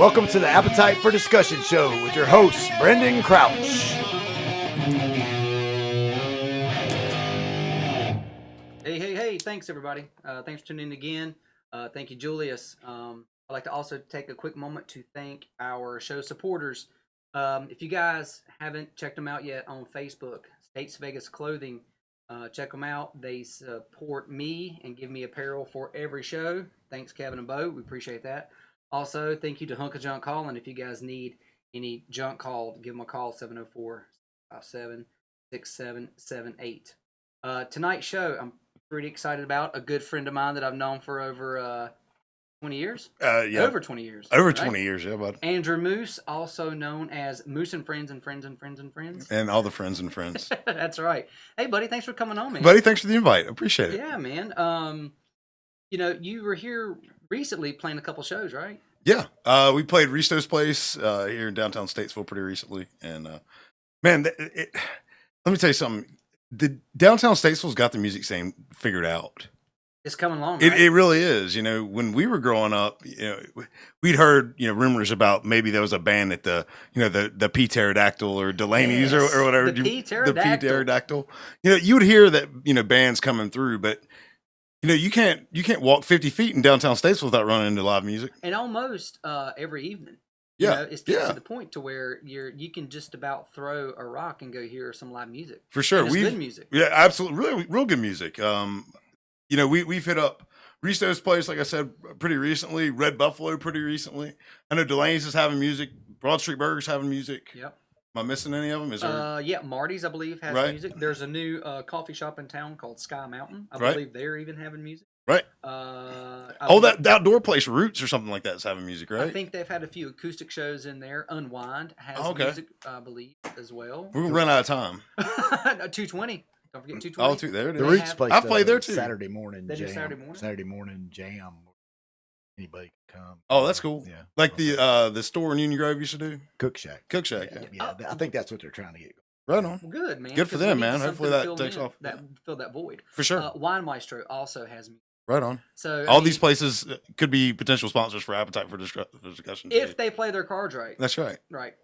Welcome to the Appetite for Discussion show with your host, Brendan Crouch. Hey, thanks everybody. Thanks for tuning in again. Thank you, Julius. I'd like to also take a quick moment to thank our show supporters. If you guys haven't checked them out yet on Facebook, States Vegas Clothing, check them out. They support me and give me apparel for every show. Thanks, Kevin and Bo. We appreciate that. Also, thank you to Hunk of Junk Calling. If you guys need any junk called, give them a call, 704-557-6778. Tonight's show, I'm pretty excited about. A good friend of mine that I've known for over 20 years. Yeah. Over 20 years. Over right? 20 years, yeah, bud. Andrew Moose, also known as Moose and Friends and Friends and Friends and Friends. And all the friends and friends. That's right. Hey, buddy, thanks for coming on, man. Buddy, thanks for the invite. Appreciate it. Yeah, man. You were here recently playing a couple shows, right? Yeah. We played Risto's Place here in downtown Statesville pretty recently. And, man, let me tell you something. The downtown Statesville's got the music scene figured out. It's coming along, right? It really is. You know, when we were growing up, we'd heard, rumors about maybe there was a band at the P Pterodactyl or Delaney's Yes, or whatever. the P The P Pterodactyl. Pterodactyl. You would hear that, bands coming through, but you can't walk 50 feet in downtown Statesville without running into live music. And almost every evening. Yeah. It's getting to the point to where you can just about throw a rock and go hear some live music. For sure. And it's good music. Yeah, absolutely. Really, real good music. We've hit up Risto's Place, like I said, pretty recently. Red Buffalo pretty recently. I know Delaney's is having music. Broad Street Burger's having music. Yep. Am I missing any of them? Is there? Yeah, Marty's, I believe, has Right. music. There's a new coffee shop in town called Sky Mountain. I Right. believe they're even having music. Right. That outdoor place, Roots or something like that, is having music, right? I think they've had a few acoustic shows in there. Unwind has music, I believe, as well. We're gonna run out of time. 220. Don't forget 220. Oh, there it The is. Roots place. I've played there too. Saturday morning They do jam. Saturday morning? Jam. Anybody can come. Oh, that's cool. Yeah. Like the store in Union Grove used to do. Cook Shack. Cook Shack. Yeah, Yeah. I think that's what they're trying to get. Right on. Well, good, man. Good for 'cause them, we need man. Hopefully something that to takes fill off. fill that void. For sure. Wine Maestro also has music. Right on. So All these places could be potential sponsors for Appetite for Discussion. if they play their cards right. That's right. Right.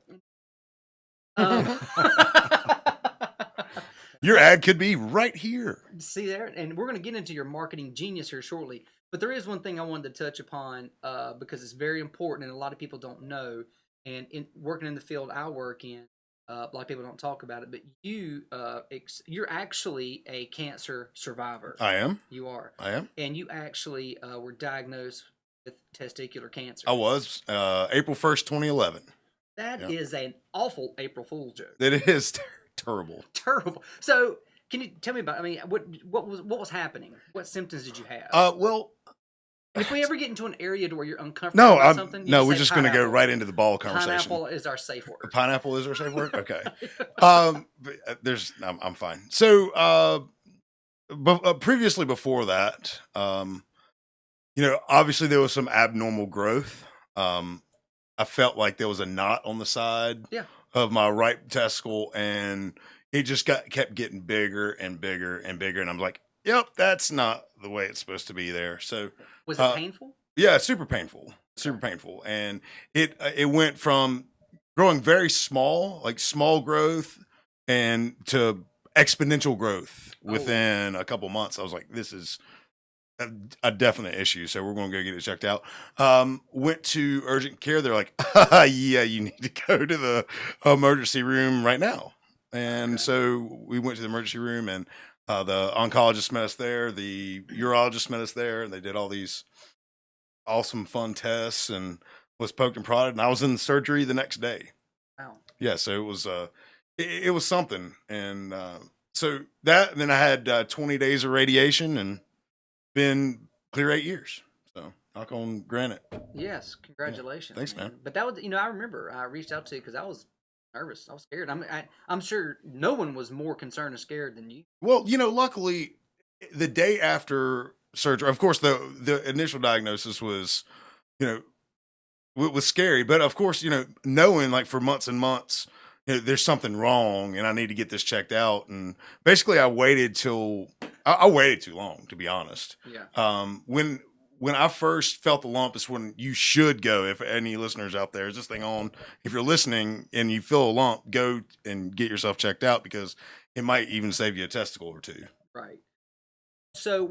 Your ad could be right here. See there, and we're going to get into your marketing genius here shortly. But there is one thing I wanted to touch upon because it's very important, and a lot of people don't know. And working in the field I work in, a lot of people don't talk about it. But you're actually a cancer survivor. I am. You are. I am. And you actually were diagnosed with testicular cancer. I was April 1st, 2011. That is an awful April Fool's joke. It is terrible. Terrible. So, can you tell me about? I mean, what was happening? What symptoms did you have? Well, if we ever get into an area to where you're uncomfortable with something, you we're say just going to go pineapple. right into the ball conversation. Pineapple is our safe word. Pineapple is our safe word. Okay. I'm fine. So, previously before that, obviously there was some abnormal growth. I felt like there was a knot on the side of my right testicle, and it just kept getting bigger and bigger and bigger. And I'm like, yep, that's not the way it's supposed to be there. So Was it painful? Yeah, super painful, and it went from growing very small, like small growth, and to exponential growth within a couple months. I was like, this is a definite issue, so we're going to go get it checked out. Went to urgent care. They're like, yeah, you need to go to the emergency room right now. And so we went to the emergency room, and the oncologist met us there. The urologist met us there, and they did all these awesome, fun tests and was poked and prodded. And I was in the surgery the next day. Wow. Yeah, so it was it was something. And so that, and then I had 20 days of radiation and been clear 8 years. So knock on granite. Yes, congratulations. Thanks, man. But that was, I remember I reached out to you because I was nervous. I was scared. I'm sure no one was more concerned and scared than you. Well, luckily, the day after surgery, of course, the initial diagnosis was, was scary. But of course, knowing like for months and months, there's something wrong and I need to get this checked out. And basically, I waited too long, to be honest. Yeah. When when I first felt the lump is when you should go. If any listeners out there, is this thing on? If you're listening and you feel a lump, go and get yourself checked out because it might even save you a testicle or two. Right. So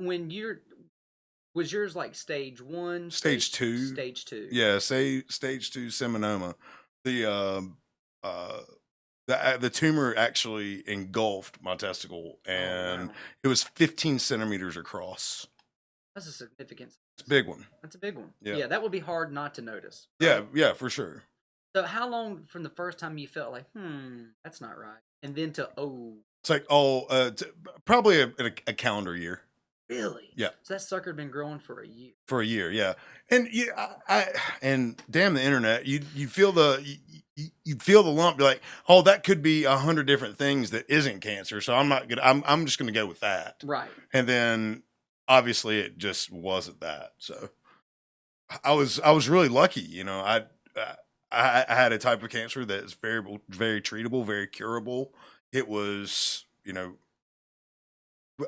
was yours like stage 1? Stage 2. Stage 2. Yeah, say stage 2 seminoma. The tumor actually engulfed my testicle, and wow. it was 15 centimeters across. That's a significant. It's a big one. That's a big one. Yeah. Yeah, that would be hard not to notice. Yeah, right? yeah, for sure. So how long from the first time you felt like, that's not right, and then to It's like probably a calendar year. really? Yeah. So that sucker had been growing for a year. For a year, yeah. And I and damn the internet, you feel you feel the lump, you're like, oh, that could be 100 different things that isn't cancer. So I'm just gonna go with that. Right. And then obviously it just wasn't that. So I was really lucky, you know. I had a type of cancer that is very treatable, very curable. It was, you know,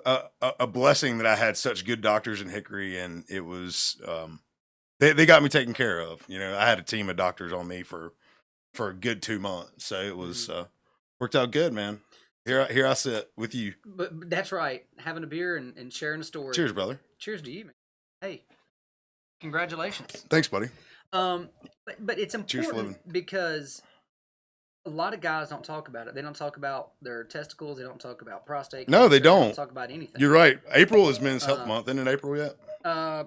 a blessing that I had such good doctors in Hickory, and it was they got me taken care of. You know, I had a team of doctors on me for a good 2 months, so it was worked out good, man. Here I sit with you. But that's right, having a beer and sharing a story. Cheers, brother. Cheers to you, man. Hey, congratulations. Thanks, buddy. But it's Cheers for important because a lot of guys don't talk about it. They don't talk about their testicles. They don't talk about prostate. No, they cancer. don't. Talk about anything. You're right. April is Men's Health Month. Isn't it April yet?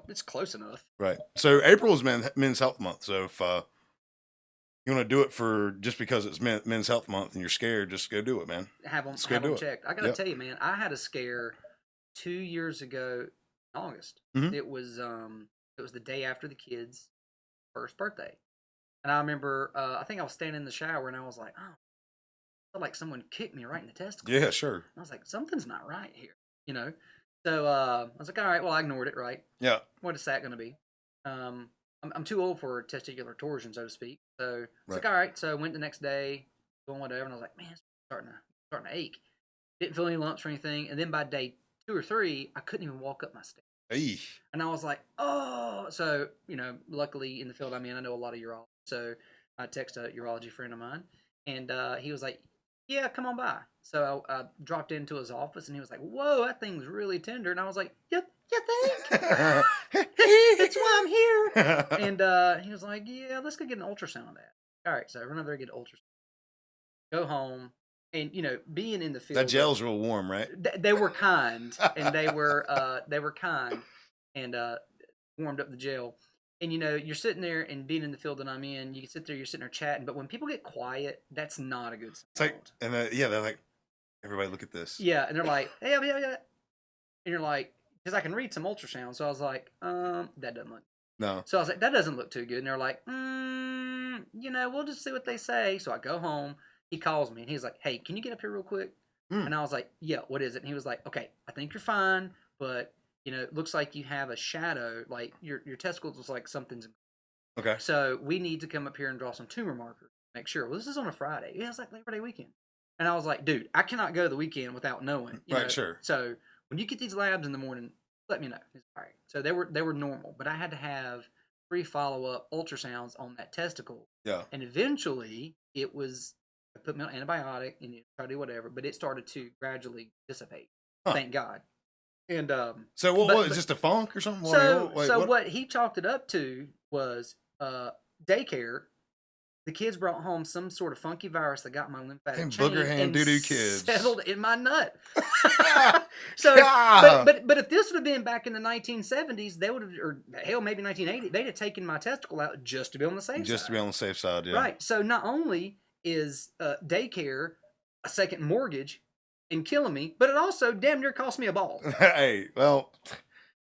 It's close enough. Right. So April is Men's Health Month. So if you want to do it for just because it's Men's Health Month and you're scared, just go do it, man. Have them do it. checked. I gotta tell you, man, I had a scare 2 years ago in August. Mhm. It was the day after the kid's first birthday, and I remember I think I was standing in the shower and I was like, oh, I felt like someone kicked me right in the testicle. Yeah, sure. And I was like, something's not right here, you know. So I was like, all right, well, I ignored it, right? Yeah. What is that going to be? I'm too old for testicular torsion, so to speak. So it's Right. like, all right. So I went the next day, doing whatever, and I was like, man, it's starting to ache. Didn't feel any lumps or anything. And then by day 2 or 3, I couldn't even walk up my stairs. Hey. And I was like, oh. So, you know, luckily in the field I'm in, I know a lot of urology. So I texted a urology friend of mine, and he was like, yeah, come on by. So I dropped into his office, and he was like, whoa, that thing's really tender. And I was like, you think? That's why I'm here. And he was like, yeah, let's go get an ultrasound of that. All right, so I run over there, get an ultrasound. Go home. And, you know, being in the field. That gel's real warm, right? They were kind, and they were kind, and warmed up the gel. And, you know, you're sitting there and being in the field that I'm in, you can sit there, you're sitting there chatting. But when people get quiet, that's not a good sign. It's like, and they're like, everybody look at this. Yeah, and they're like, hey, yeah. And you're like, because I can read some ultrasound. So I was like, that doesn't look. No. So I was like, that doesn't look too good. And they're like, you know, we'll just see what they say. So I go home. He calls me, and he's like, hey, can you get up here real quick? And I was like, yeah, what is it? And he was like, okay, I think you're fine, but, you know, it looks like you have a shadow, like your testicles looks like something's. Okay. So we need to come up here and draw some tumor markers. Make sure. Well, this is on a Friday. Yeah, it's like Labor Day weekend. And I was like, dude, I cannot go the weekend without knowing. You know? Sure. So when you get these labs in the morning, let me know. He's all right. So they were normal, but I had to have 3 follow-up ultrasounds on that testicle. Yeah. And eventually it was, I put me on antibiotic and you try to do whatever, but it started to gradually dissipate. Huh. Thank God. And so what was just a funk or something? So what he chalked it up to was daycare. The kids brought home some sort of funky virus that got my lymphatic Them chain booger hand and doo-doo kids settled in my nut. So, God. but if this would have been back in the 1970s, they would have, or hell, maybe 1980, they'd have taken my testicle out just to be on the safe side. Just to be on the safe side, yeah. Right. So not only is daycare a second mortgage and killing me, but it also damn near cost me a ball. Hey, well.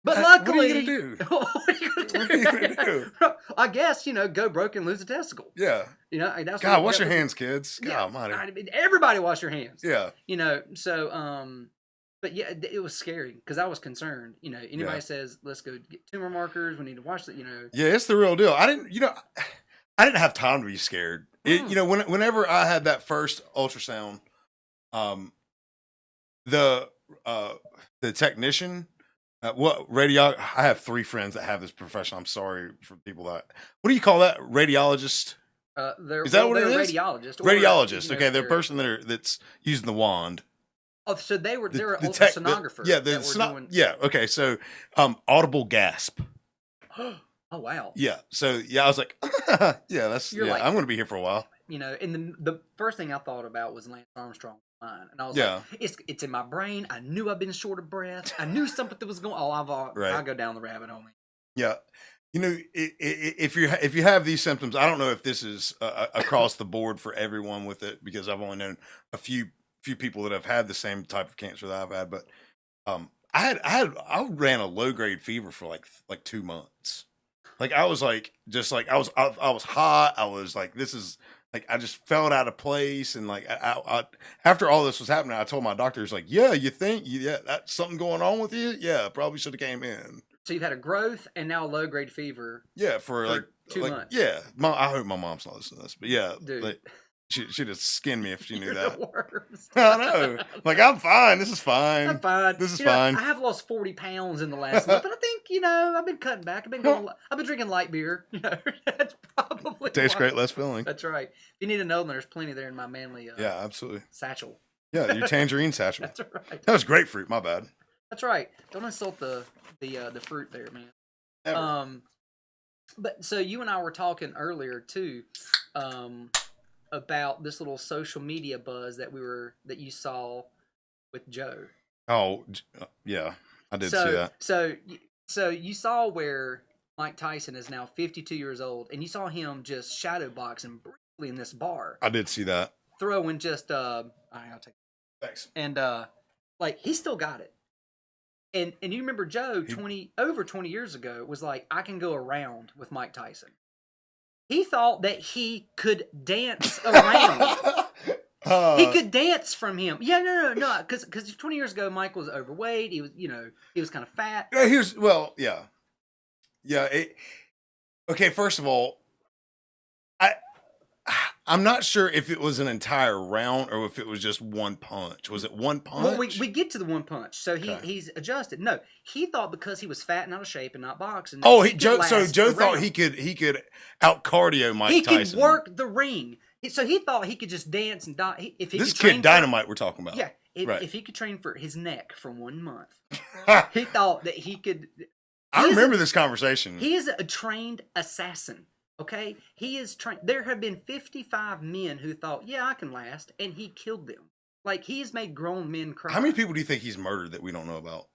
But luckily, what are you gonna do? What are you gonna do? I guess, you know, go broke and lose a testicle. Yeah. You know, that's God, wash your hands, kids. Yeah, God, mighty. I mean, everybody wash your hands. Yeah. You know, so but yeah, it was scary because I was concerned. You know, anybody says let's go get tumor markers, we need to watch that. You know. Yeah, it's the real deal. I didn't have time to be scared. You know, whenever I had that first ultrasound, the technician What radio? I have 3 friends that have this profession. I'm sorry for people that. What do you call that? Radiologist? They're Is that well, what they're it a is? radiologist. Or, Radiologist. you know, Okay, they're a they're- person that's using the wand. Oh, so they're an The tech. ultrasonographer. Yeah, that were doing. Yeah. Okay, so audible gasp. Oh wow. Yeah. So yeah, I was like, yeah, that's You're yeah. like- I'm gonna be here for a while. You know, and the first thing I thought about was Lance Armstrong mine, and I was Yeah. like, it's in my brain. I knew I've been short of breath. I knew something was going. Oh, Right. I go down the rabbit hole. Yeah. You know, if you have these symptoms, I don't know if this is across the board for everyone with it, because I've only known a few people that have had the same type of cancer that I've had. But I ran a low grade fever for like 2 months. Like I was like I was hot. I was like, this is like, I just felt out of place. And like I after all this was happening, I told my doctor, he's like, yeah, you think that's something going on with you? Yeah, probably should have came in. So you've had a growth and now a low grade fever. Yeah, for like 2 months. Yeah, I hope my mom's not listening to this, but yeah, Dude. like, she'd have skinned me if she knew You're that. the worst. I know. Like, I'm fine. This is fine. I'm fine. This is You know, fine. I have lost 40 pounds in the last month, but I think I've been cutting back. I've been drinking light beer. You know, that's probably Tastes why. great, less filling. That's right. If you need to know, there's plenty there in my manly Yeah, absolutely. satchel. Yeah, your tangerine satchel. That's right. That was grapefruit. My bad. That's right. Don't insult the fruit there, man. Ever. But so you and I were talking earlier too, about this little social media buzz that you saw with Joe. Oh, yeah, I did see that. So you saw where Mike Tyson is now 52 years old, and you saw him just shadow boxing briefly in this bar, I did see that. throwing just I'll take Thanks. and like he still got it. And you remember Joe over 20 years ago was like, I can go around with Mike Tyson. He thought that he could dance around. He could dance from him. Yeah, no. Because 20 years ago, Mike was overweight. He was kind of fat. Yeah. Okay, first of all, I'm not sure if it was an entire round or if it was just one punch. Was it one punch? Well, we get to the one punch. So Okay. he's adjusted. No, he thought because he was fat and out of shape and not boxing. Oh, Joe thought he could out cardio Mike he Tyson. could work the ring. So he thought he could just dance and die. If he This could train kid Dynamite we're talking about. Yeah, Right. if he could train for his neck for 1 month, he thought that he could. I remember this conversation. He is a trained assassin. Okay, he is trained. There have been 55 men who thought, "Yeah, I can last," and he killed them. Like he's made grown men cry. How many people do you think he's murdered that we don't know about?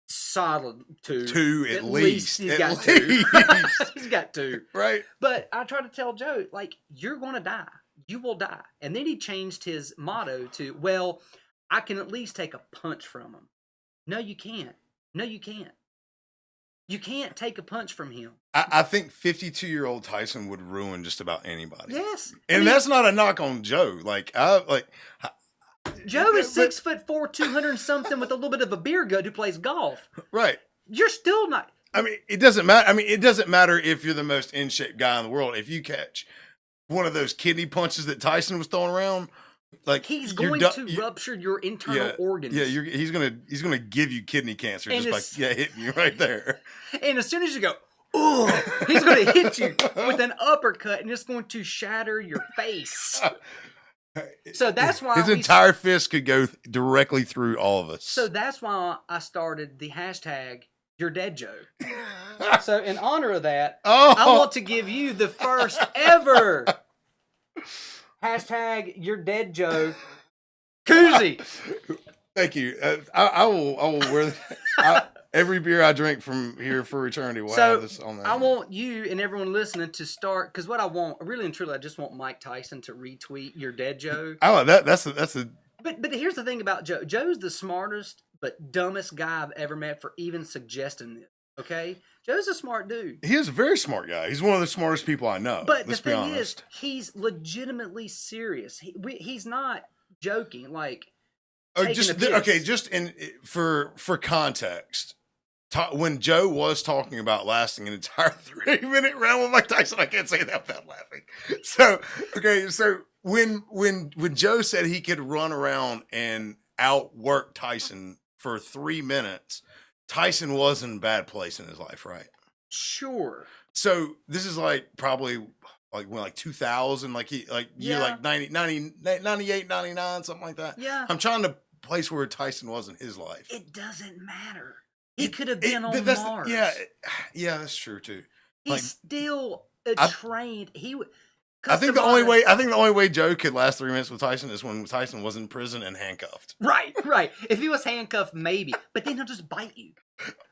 Solid 2. 2 at least. He's At got least. 2. He's got 2. Right. But I try to tell Joe, like, you're going to die. You will die. And then he changed his motto to, well, I can at least take a punch from him. No, you can't. No, you can't. You can't take a punch from him. I think 52-year-old Tyson would ruin just about anybody. Yes. And that's not a knock on Joe. Joe is 6'4", 200 something with a little bit of a beer gut who plays golf. Right. You're still not. I mean, it doesn't matter. I mean, it doesn't matter if you're the most in shape guy in the world. If you catch one of those kidney punches that Tyson was throwing around, like he's going to rupture your internal organs. Yeah, he's gonna give you kidney cancer And just by hitting you right there. And as soon as you go, oh, he's going to hit you with an uppercut and it's going to shatter your face. So that's why his entire fist could go directly through all of us. So that's why I started the hashtag You're Dead Joe. So in honor of that, I want to give you the first ever hashtag You're Dead Joe koozie. Thank you. I will wear every beer I drink from here for eternity. Will have this on there. I want you and everyone listening to start, because what I want, really and truly, I just want Mike Tyson to retweet You're Dead Joe. I like that. That's a. But here's the thing about Joe. Joe's the smartest but dumbest guy I've ever met for even suggesting this. Okay, Joe's a smart dude. He is a very smart guy. He's one of the smartest people I know. But let's the thing be honest. is, he's legitimately serious. He's not joking. Like, just for context, when Joe was talking about lasting an entire 3-minute round with Mike Tyson, I can't say that without laughing. So when Joe said he could run around and outwork Tyson for 3 minutes, Tyson was in a bad place in his life, right? Sure. So this is like probably like 2000, year Yeah. like 98, 99, something like that. Yeah. I'm trying to place where Tyson was in his life. It doesn't matter. He could have been on that's Mars. yeah, that's true too. He's like, still I- trained. I think the only way Joe could last 3 minutes with Tyson is when Tyson was in prison and handcuffed. Right. If he was handcuffed, maybe, but then he'll just bite you.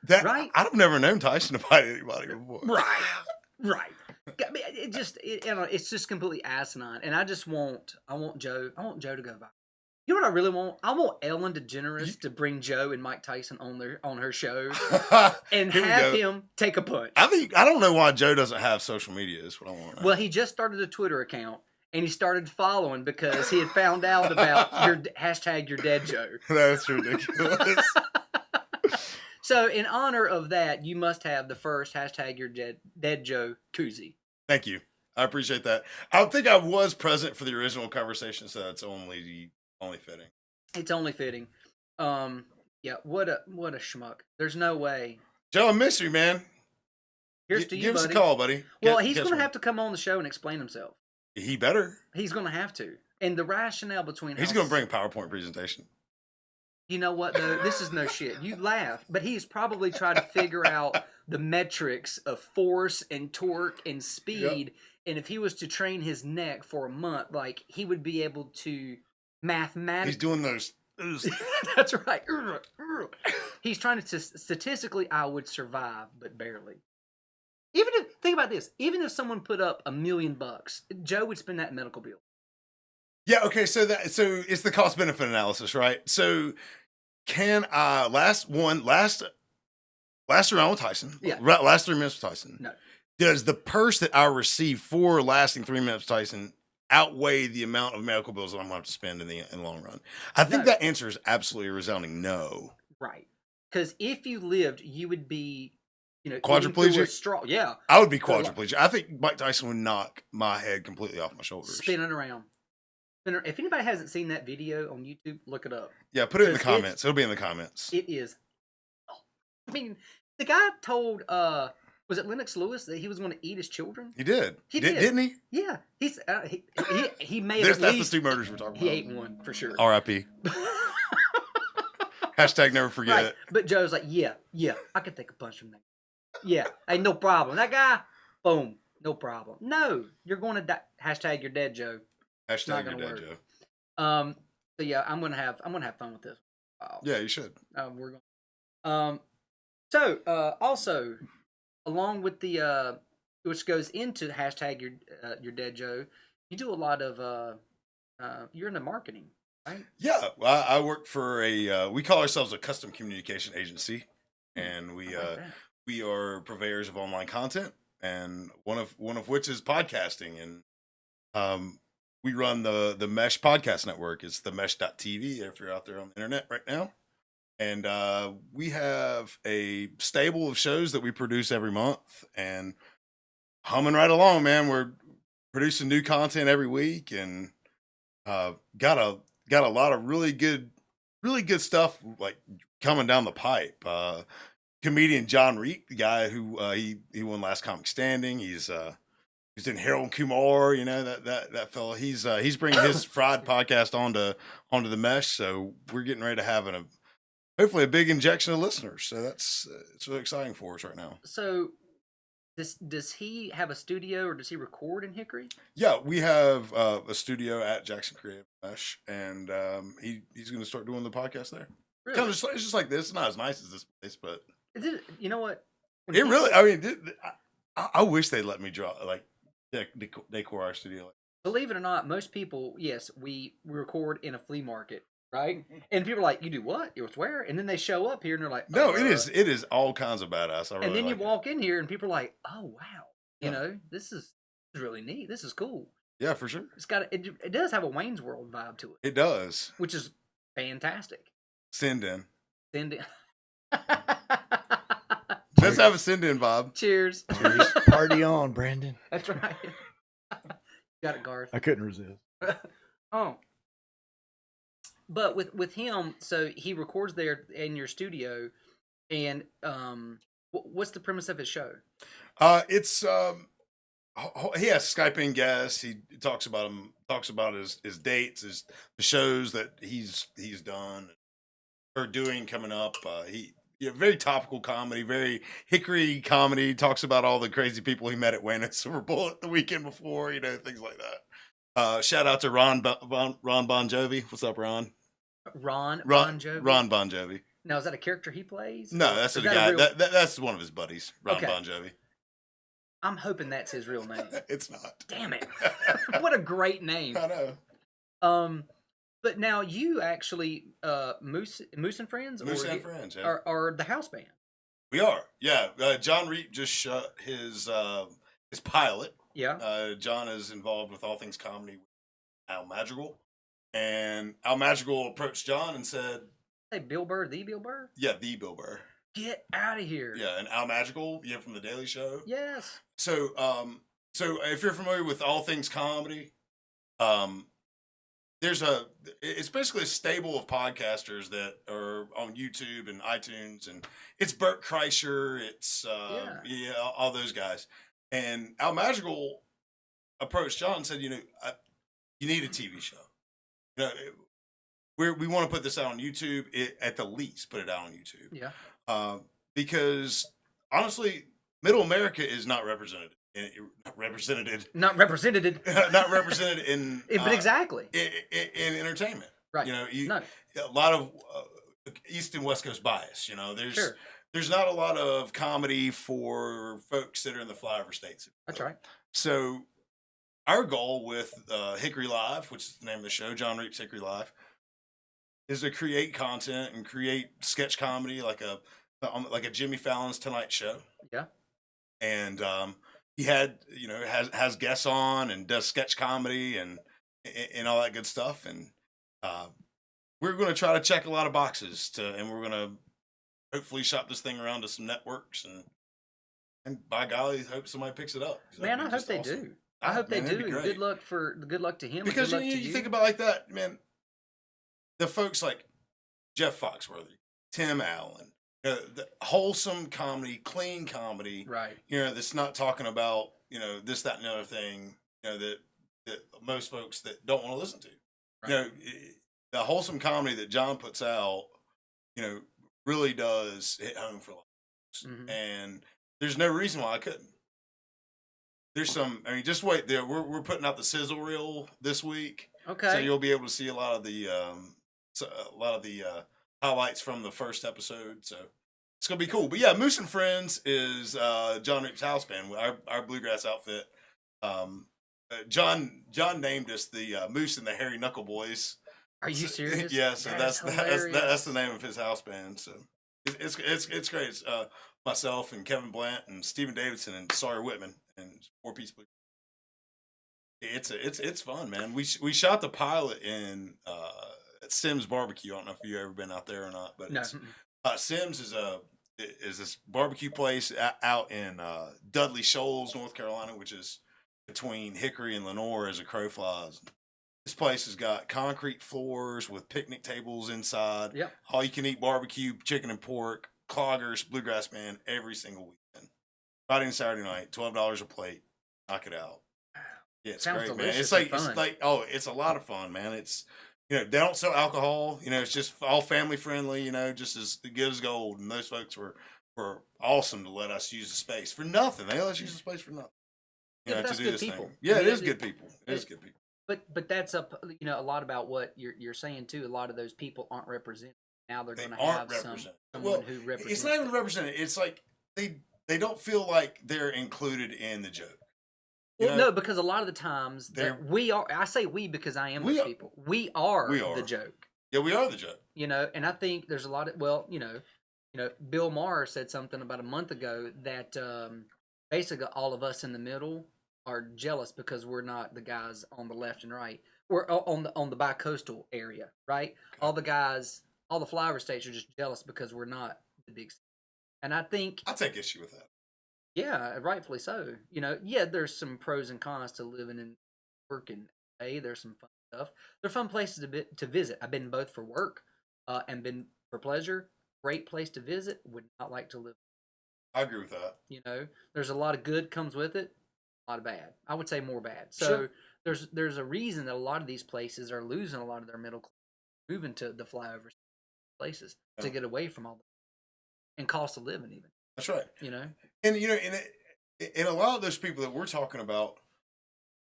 Right? I've never known Tyson to bite anybody before. Right. I mean, it's just completely asinine, and I want Joe to go viral. You know what I really want? I want Ellen DeGeneres to bring Joe and Mike Tyson on her show and have him take a punch. I don't know why Joe doesn't have social media. Is what I want to know. Well, he just started a Twitter account, and he started following because he had found out about your hashtag your dead Joe. That's ridiculous. So, in honor of that, you must have the first hashtag your dead Joe koozie. Thank you. I appreciate that. I think I was present for the original conversation, so that's only fitting. It's only fitting. Yeah, what a schmuck. There's no way. Joe, I miss you, man. Here's to you, give buddy. us a call, buddy. Well, he's going to have to come on the show and explain himself. He better. He's going to have to. And the rationale between He's going to bring a PowerPoint presentation. You know what, though? This is no shit. You laugh, but he's probably tried to figure out the metrics of force and torque and speed. Yep. And if he was to train his neck for a month, like, he would be able to mathematically... He's doing those... That's right. He's trying to... Statistically, I would survive, but barely. Think about this. Even if someone put up $1 million, Joe would spend that medical bill. Yeah, okay, so it's the cost benefit analysis, right? So can I last round with Tyson? Yeah. Last 3 minutes with Tyson. No. Does the purse that I receive for lasting 3 minutes with Tyson outweigh the amount of medical bills that I'm going to have to spend in the long run? I think that answer is absolutely a resounding no. Right. Because if you lived, you would be, quadriplegic. Yeah. I would be quadriplegic. I think Mike Tyson would knock my head completely off my shoulders. Spinning around. If anybody hasn't seen that video on YouTube, look it up. Yeah, put it in the comments. It'll be in the comments. It is. I mean, the guy told, was it Lennox Lewis that he was going to eat his children? He did. He did. Didn't he? Yeah. He made it. That's the two murders we're talking about. He ate one, for sure. R.I.P. Hashtag never forget right. it. But Joe's like, yeah, I could take a punch from that. Yeah, hey, no problem. That guy, boom, no problem. No, you're going to die. Hashtag you're dead, Joe. Hashtag your dad, Joe. So yeah, I'm gonna have fun with this. Yeah, you should. We're going. So also, along with the which goes into hashtag your dead Joe, you do a lot of you're into marketing, right? Yeah, I work for we call ourselves a custom communication agency, and we are purveyors of online content, and one of which is podcasting, and we run the Mesh Podcast Network. It's the mesh.tv if you're out there on the internet right now. And we have a stable of shows that we produce every month, and humming right along, man. We're producing new content every week, and got a lot of really good stuff like coming down the pipe. Comedian John Reek, the guy who he won Last Comic Standing. He's in Harold Kumar, that fellow. He's bringing his Fried podcast onto the Mesh, so we're getting ready to have hopefully a big injection of listeners. So it's really exciting for us right now. So does he have a studio, or does he record in Hickory? Yeah, we have a studio at Jackson Creative Mesh, and he's going to start doing the podcast there. Really? Kind of it's just like this. It's not as nice as this place, but you know what? It really. I mean, I wish they'd let me draw decor our studio. Believe it or not, most people, yes, we record in a flea market, right? And people are like, "You do what? It's where?" And then they show up here, and they're like, "No, it is all kinds of badass." And then you walk in here, and people are like, "Oh wow, you know, this is really neat. This is cool." Yeah, for sure. It does have a Wayne's World vibe to it. It does, which is fantastic. Send in. Let's have a send-in, Bob. Cheers. Cheers. Party on, Brandon. That's right. Got it, Garth. I couldn't resist. Oh. But with him, so he records there in your studio, And what's the premise of his show? It's he has Skype in guests. He talks about his dates, the shows that he's done or doing coming up. Very topical comedy, very hickory comedy. Talks about all the crazy people he met at Wayne and Silver Bullet the weekend before, things like that. Shout out to Ron Bon Jovi. What's up, Ron? Ron Bon Jovi. Ron Bon Jovi. Now, is that a character he plays? No, that's the guy. That's one of his buddies, Ron Bon Jovi. I'm hoping that's his real name. It's not. Damn it! What a great name. I know. But now you actually Moose and Friends, Moose and Friends, yeah. are the house band. We are, yeah. John Reap just shot his pilot. Yeah. John is involved with all things comedy with Al Madrigal, and Al Madrigal approached John and said, "Hey, Bill Burr, the Bill Burr." Yeah, the Bill Burr. Get out of here. Yeah, and Al Madrigal, from the Daily Show. Yes. So, so if you're familiar with all things comedy, it's basically a stable of podcasters that are on YouTube and iTunes, and it's Bert Kreischer, it's all those guys. And Al Madrigal approached John and said, you need a TV show. We want to put this out on YouTube. At the least, put it out on YouTube. Yeah. Because honestly, Middle America is not represented. Not represented in but exactly in entertainment, right? A lot of East and West Coast bias. There's not a lot of comedy for folks that are in the flyover states. That's right. So our goal with Hickory Live, which is the name of the show, John Reap's Hickory Live, is to create content and create sketch comedy like a Jimmy Fallon's Tonight Show. Yeah. And he had, has guests on and does sketch comedy and all that good stuff. And we're going to try to check a lot of boxes and we're going to hopefully shop this thing around to some networks and by golly, hope somebody picks it up. Man, I hope they do. I hope they do. Good luck to him. Because you think about it like that, man. The folks like Jeff Foxworthy, Tim Allen, the wholesome comedy, clean comedy, right? That's not talking about this, that, and the other thing. That most folks that don't want to listen to. Right. The wholesome comedy that John puts out, really does hit home for a lot of folks. Mm-hmm. And there's no reason why I couldn't. There's some. I mean, just wait there. We're putting out the sizzle reel this week. Okay. So you'll be able to see a lot of the highlights from the first episode. So it's gonna be cool. But yeah, Moose and Friends is John Reap's house band, our bluegrass outfit. John named us the Moose and the Hairy Knuckle Boys. Are you serious? Yeah. So that's the name of his house band. So it's great. It's myself and Kevin Blant and Stephen Davidson and Sawyer Whitman and 4-piece bluegrass. It's fun, man. We shot the pilot in Sims Barbecue. I don't know if you've ever been out there or not, but no. Sims is this barbecue place out in Dudley Shoals, North Carolina, which is between Hickory and Lenore as a crow flies. This place has got concrete floors with picnic tables inside. Yep. All you can eat barbecue, chicken and pork, cloggers, bluegrass band every single weekend. Friday and Saturday night, $12 a plate. Knock it out. Yeah, it's Sounds great, man. It's a lot of fun, man. It's they don't sell alcohol. It's just all family friendly. Just as good as gold. And those folks were awesome to let us use the space for nothing. They let us use the space for nothing. To do this people. Thing. Yeah, it is good people. It is good people. But that's a lot about what you're saying too. A lot of those people aren't represented. Now they're going to have someone who represents. It's not even represented. It's like they don't feel like they're included in the joke. Well, no, because a lot of the times we are. I say we because I am those people. We are the joke. Yeah, we are the joke. And I think there's a lot of Bill Maher said something about a month ago that basically all of us in the middle are jealous because we're not the guys on the left and right. We're on the bi-coastal area, right? Okay. All the guys, all the flyover states are just jealous because we're not the big. And I think I take issue with that. Yeah, rightfully so. There's some pros and cons to living and working. There's some fun stuff. They're fun places to visit. I've been both for work and been for pleasure. great place to visit, would not like to live. I agree with that. You know, there's a lot of good comes with it, a lot of bad. I would say more bad. So Sure. there's a reason that a lot of these places are losing a lot of their middle class, moving to the flyover places to Yeah. get away from all the and cost of living even. That's right. You know, And and a lot of those people that we're talking about,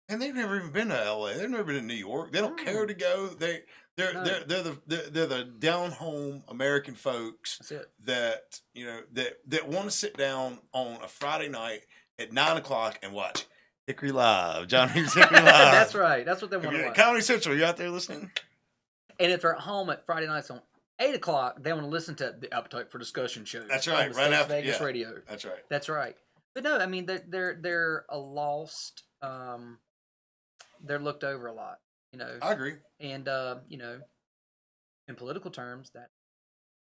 and they've never even been to LA. They've never been to New York. They don't No. care to go. They're No. they're the down home American folks that's it. that that want to sit down on a Friday night at 9 o'clock and watch Hickory Live. John Hughes Hickory Live. That's right. That's what they want to watch. Comedy Central. You out there listening? And if they're at home at Friday nights on 8 o'clock, they want to listen to the Appetite for Discussion show. That's right. On the Right States after Vegas yeah. radio. That's right. That's right. But no, I mean they're a lost. They're looked over a lot. You know, I agree. and you know, in political terms, that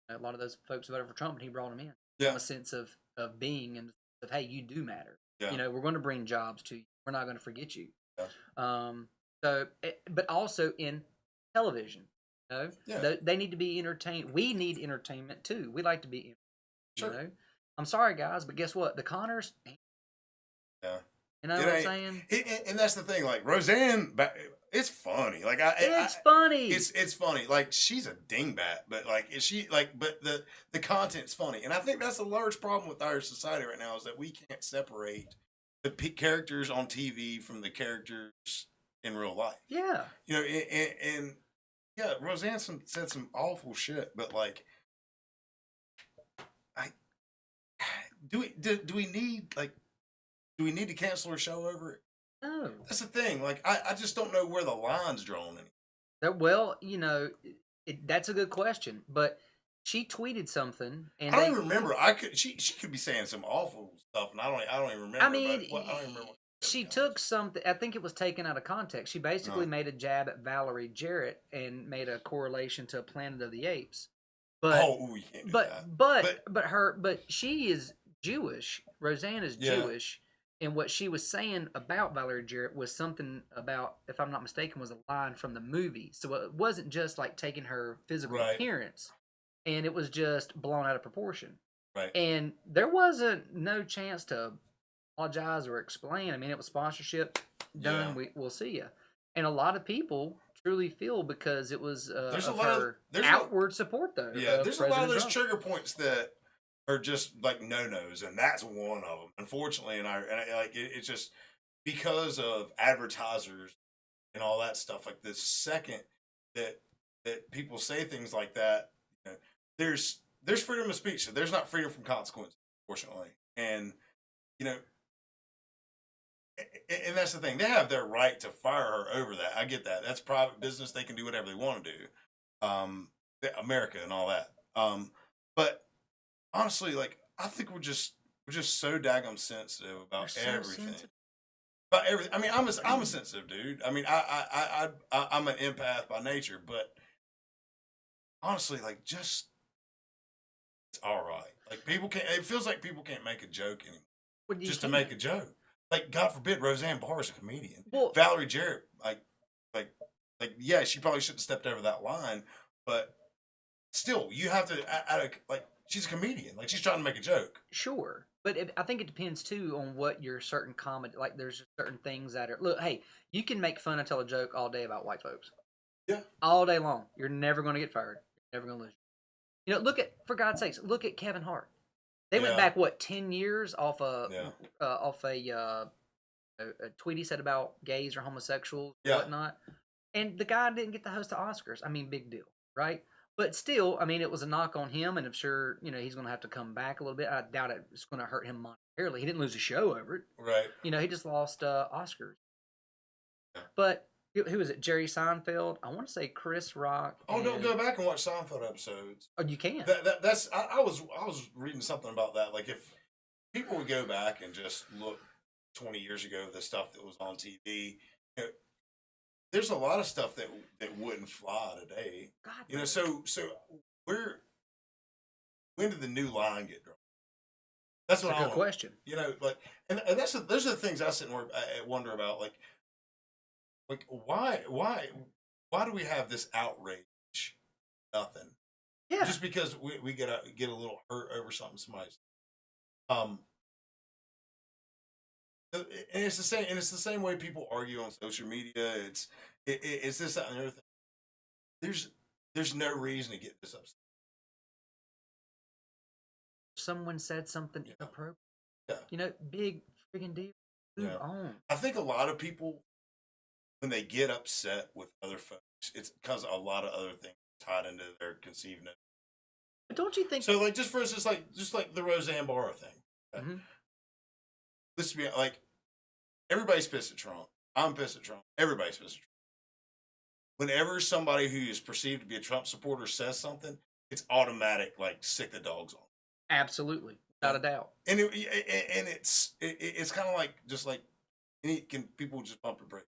a lot of those folks voted for Trump, and he brought them in. Yeah. From a sense of being and of hey, you do matter. Yeah. You know, we're going to bring jobs to you. We're not going to forget you. Yeah. But also in television, you know, Yeah. they need to be entertained. We need entertainment too. We like to be, Sure. you know. I'm sorry, guys, but guess what? The Connors. Yeah. You know It what I'm ain't- saying? And that's the thing. Like Roseanne, it's funny. Like It's funny. It's funny. Like she's a dingbat, but like is she like? But the content's funny, and I think that's a large problem with our society right now is that we can't separate the characters on TV from the characters in real life. Yeah. You know, and yeah, Roseanne said some awful shit, but like, do we need to cancel her show over it? No. That's the thing. Like, I just don't know where the line's drawn. Well, you know, that's a good question, but she tweeted something, and I don't even remember. She could be saying some awful stuff, and I don't even remember. I mean, I don't even remember. She took something. I think it was taken out of context. She basically made a jab at Valerie Jarrett and made a correlation to Planet of the Apes. But you can't do that. but she is Jewish. Roseanne is Yeah. Jewish, and what she was saying about Valerie Jarrett was something about, if I'm not mistaken, was a line from the movie. So it wasn't just like taking her physical Right. appearance, and it was just blown out of proportion. Right. And there wasn't no chance to apologize or explain. I mean, it was sponsorship done. Yeah. We'll see you. And a lot of people truly feel because it was There's a of lot of- her there's a- outward support, though. Yeah, of there's a lot of President those Trump. trigger points that are just like no-nos, and that's one of them. Unfortunately, and I like it's just because of advertisers and all that stuff. Like the second that people say things like that, you know, there's freedom of speech, so there's not freedom from consequence, unfortunately. And you know, and that's the thing. They have their right to fire her over that. I get that. That's private business. They can do whatever they want to do. America and all that. But honestly, like I think we're just so daggum sensitive about We're so everything. sensitive. About everything. I mean, I'm a sensitive dude. I mean, I'm an empath by nature, but honestly, like just it's all right. Like people can't. It feels like people can't make a joke anymore Well, you just to can't. make a joke. Like God forbid, Roseanne Barr is a comedian. Well, Valerie Jarrett, like, yeah, she probably shouldn't have stepped over that line, but still, you have to, like, she's a comedian. Like, she's trying to make a joke. sure. But I think it depends, too, on what your certain comedy, like, there's certain things that are, look, hey, you can make fun and tell a joke all day about white folks. Yeah. All day long. You're never going to get fired. You're never going to lose. You know, for God's sakes, look at Kevin Hart. They went Yeah. back, 10 years off a tweet he said about gays or homosexuals or Yeah. whatnot. And the guy didn't get to host the Oscars. I mean, big deal, right? But still, I mean, it was a knock on him, and I'm sure, you know, he's going to have to come back a little bit. I doubt it's going to hurt him monetarily. He didn't lose a show over it. Right. You know, he just lost Oscars. Yeah. But who was it? Jerry Seinfeld? I want to say Chris Rock. Oh, don't and- go back and watch Seinfeld episodes. Oh, you can. That's I was reading something about that. Like if people would go back and just look 20 years ago, the stuff that was on TV, you know, there's a lot of stuff that wouldn't fly today. God, You know, so when did the new line get drawn? That's that's what a I good want. question. You know, like, and those are the things I sit and wonder about. Like why do we have this outrage? Nothing. Yeah. Just because we get a little hurt over something somebody's. And it's the same. And it's the same way people argue on social media. It's this, that, and the other thing. There's no reason to get this upset. Someone said something Yeah. inappropriate. Yeah. Big friggin' deal. Move on. I think a lot of people, when they get upset with other folks, it's because a lot of other things tied into their conceived notion. But don't you think? So, like, just for instance, just like the Roseanne Barr thing. Okay? Mhm. Let's be like, everybody's pissed at Trump. I'm pissed at Trump. Everybody's pissed at Trump. Whenever somebody who is perceived to be a Trump supporter says something, it's automatic, like, sick the dogs on. Absolutely, without a doubt. And it's kind of like just like people just pump the brake.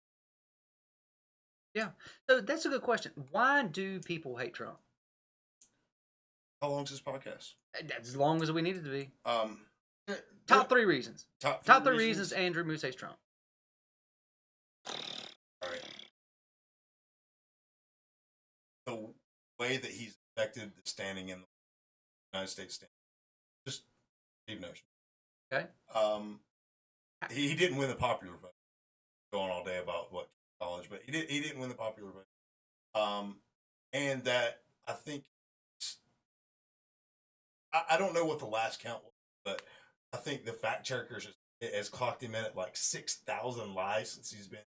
Yeah. So that's a good question. Why do people hate Trump? How long is this podcast? As long as we need it to be. Top Top 3 reasons. Top Top 3 reasons Andrew Moose hates Trump. All right. The way that he's affected the standing in the United States standing. Just Steve Notion. Okay. He didn't win the popular vote. Going all day about what college, but he didn't win the popular vote. And that I think I don't know what the last count was, but I think the fact checkers has clocked him in at like 6,000 lies since he's been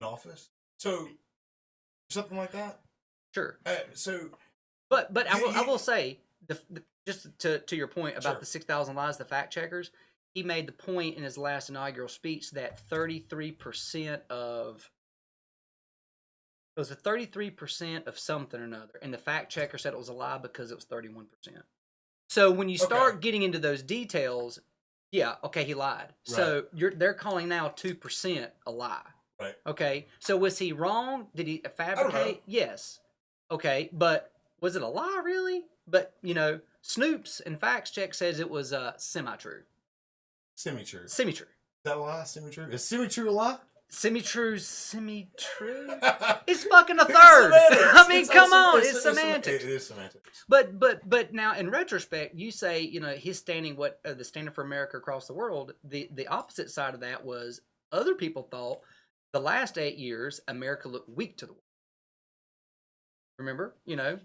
in office. So something like that. Sure. So, but I will say just to your point about Sure. the 6,000 lies, the fact checkers. He made the point in his last inaugural speech that 33% of it was a 33% of something or another, and the fact checker said it was a lie because it was 31%. So when you start getting into those details, yeah, okay, he lied. Right. So they're calling now 2% a lie. Right. Okay. So was he wrong? Did he fabricate? Yes. Okay, but was it a lie really? But Snoops and Facts Check says it was semi-true. Semi-true. Semi-true. Is that a lie? Semi-true? Is semi-true a lie? Semi-true. It's fucking a third. I mean, come on, it's semantics. It is semantics. But now in retrospect, you say his standing, the Standing for America across the world. The opposite side of that was other people thought the last 8 years America looked weak to the world. Remember,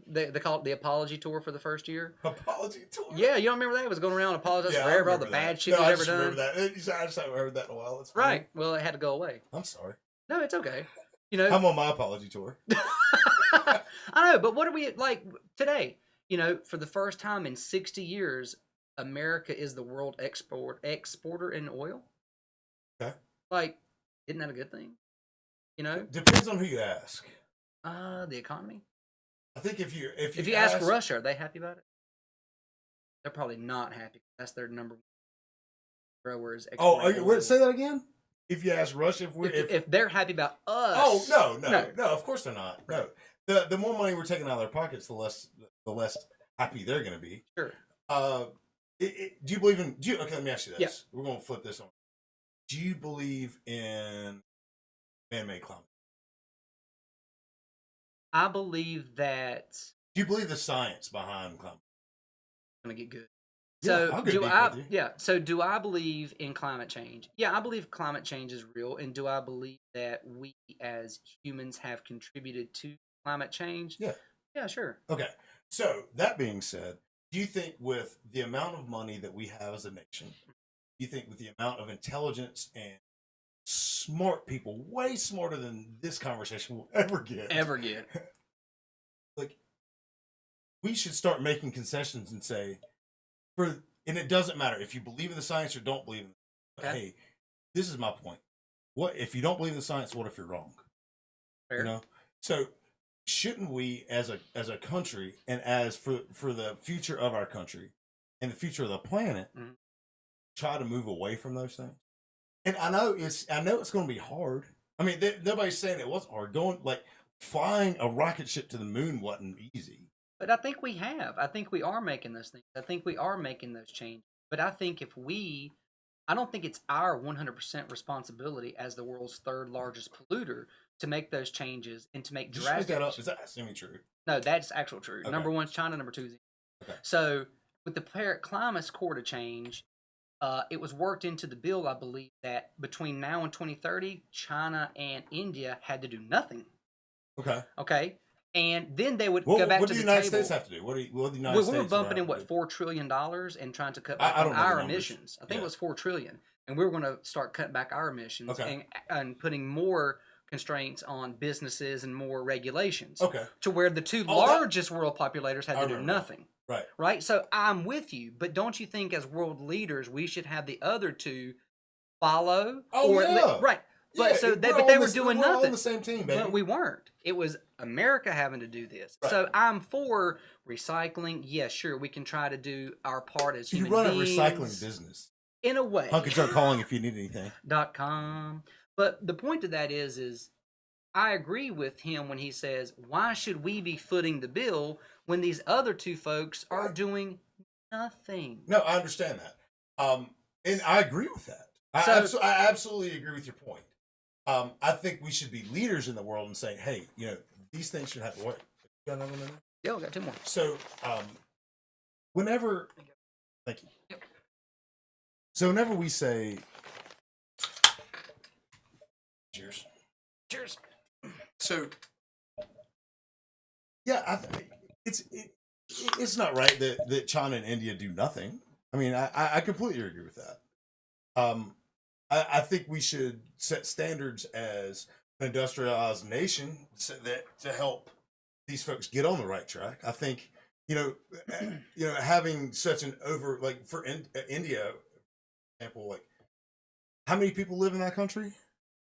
they called it the apology tour for the first year. Apology tour. Yeah, you don't remember that? It was going around apologizing for all the bad shit we've ever done. Remember that. I just haven't heard that in a while. It's right. Well, it had to go away. I'm sorry. No, it's okay. I'm on my apology tour. I know, but what are we like today? For the first time in 60 years, America is the world exporter in oil. Okay. Like, isn't that a good thing? Depends on who you ask. The economy. I think if you ask Russia, are they happy about it? They're probably not happy. That's their number one growers. Say that again. If you ask Russia, if they're happy about us. Oh no! Of course they're not. No, the more money we're taking out of their pockets, the less happy they're going to be. Sure. Do you believe in? Okay, let me ask you this. Yeah. We're going to flip this on. Do you believe in man-made climate? I believe that. Do you believe the science behind climate? Going to get good. Yeah, So So do I believe in climate change? Yeah, I believe climate change is real, and do I believe that we as humans have contributed to climate change? Yeah. Yeah, sure. Okay. So that being said, do you think with the amount of money that we have as a nation, do you think with the amount of intelligence and smart people, way smarter than this conversation will ever get, like, we should start making concessions and say, and it doesn't matter if you believe in the science or don't believe in it. Okay. Hey, this is my point. What if you don't believe in the science? What if you're wrong? Fair. So shouldn't we, as a country, and as for the future of our country and the future of the planet, try to move away from those things? And I know it's going to be hard. I mean, nobody's saying it wasn't hard. Flying a rocket ship to the moon wasn't easy. But I think we have. I think we are making those things. I think we are making those changes. But I think I don't think it's our 100% responsibility as the world's third largest polluter to make those changes and to make Did you make drastic. that up? Is that semi-true? No, that's actual true. Okay. Number one's China. Number two is India. Okay. So with the Paris Climate Accord change, it was worked into the bill, I believe, that between now and 2030, China and India had to do nothing. Okay. Okay. And then they would go back what to do the the United table. States have to do? What do the United States? We were bumping in have to what do? $4 trillion and trying to cut I back don't on know the our numbers. emissions. I think Yeah. it was $4 trillion, and we were going to start cutting back our emissions Okay. and putting more constraints on businesses and more regulations. Okay. To where the two Oh, that- largest world populators had I to do remember that. nothing. Right. Right. So I'm with you, but don't you think as world leaders we should have the other two follow? Oh, yeah. Right. But Yeah, so they, we're but they on were this- doing we're all nothing. on the same team, baby. But we weren't. It was America having to do this. Right. So I'm for recycling. Yeah, sure, we can try to do our part as You human run a beings. recycling business. In a way. Hunky start calling if you need anything. .com. But the point of that is I agree with him when he says, why should we be footing the bill when these other two folks are doing nothing? No, I understand that. And I agree with that. So- I absolutely agree with your point. I think we should be leaders in the world and saying, hey, these things should happen. What? You got another minute? Yeah, we got two more. So, whenever, thank you. Yep. So whenever we say, cheers. Cheers. So, yeah, it's not right that China and India do nothing. I mean, I completely agree with that. I think we should set standards as an industrialized nation to help these folks get on the right track. I think having such an for India, for example, like how many people live in that country?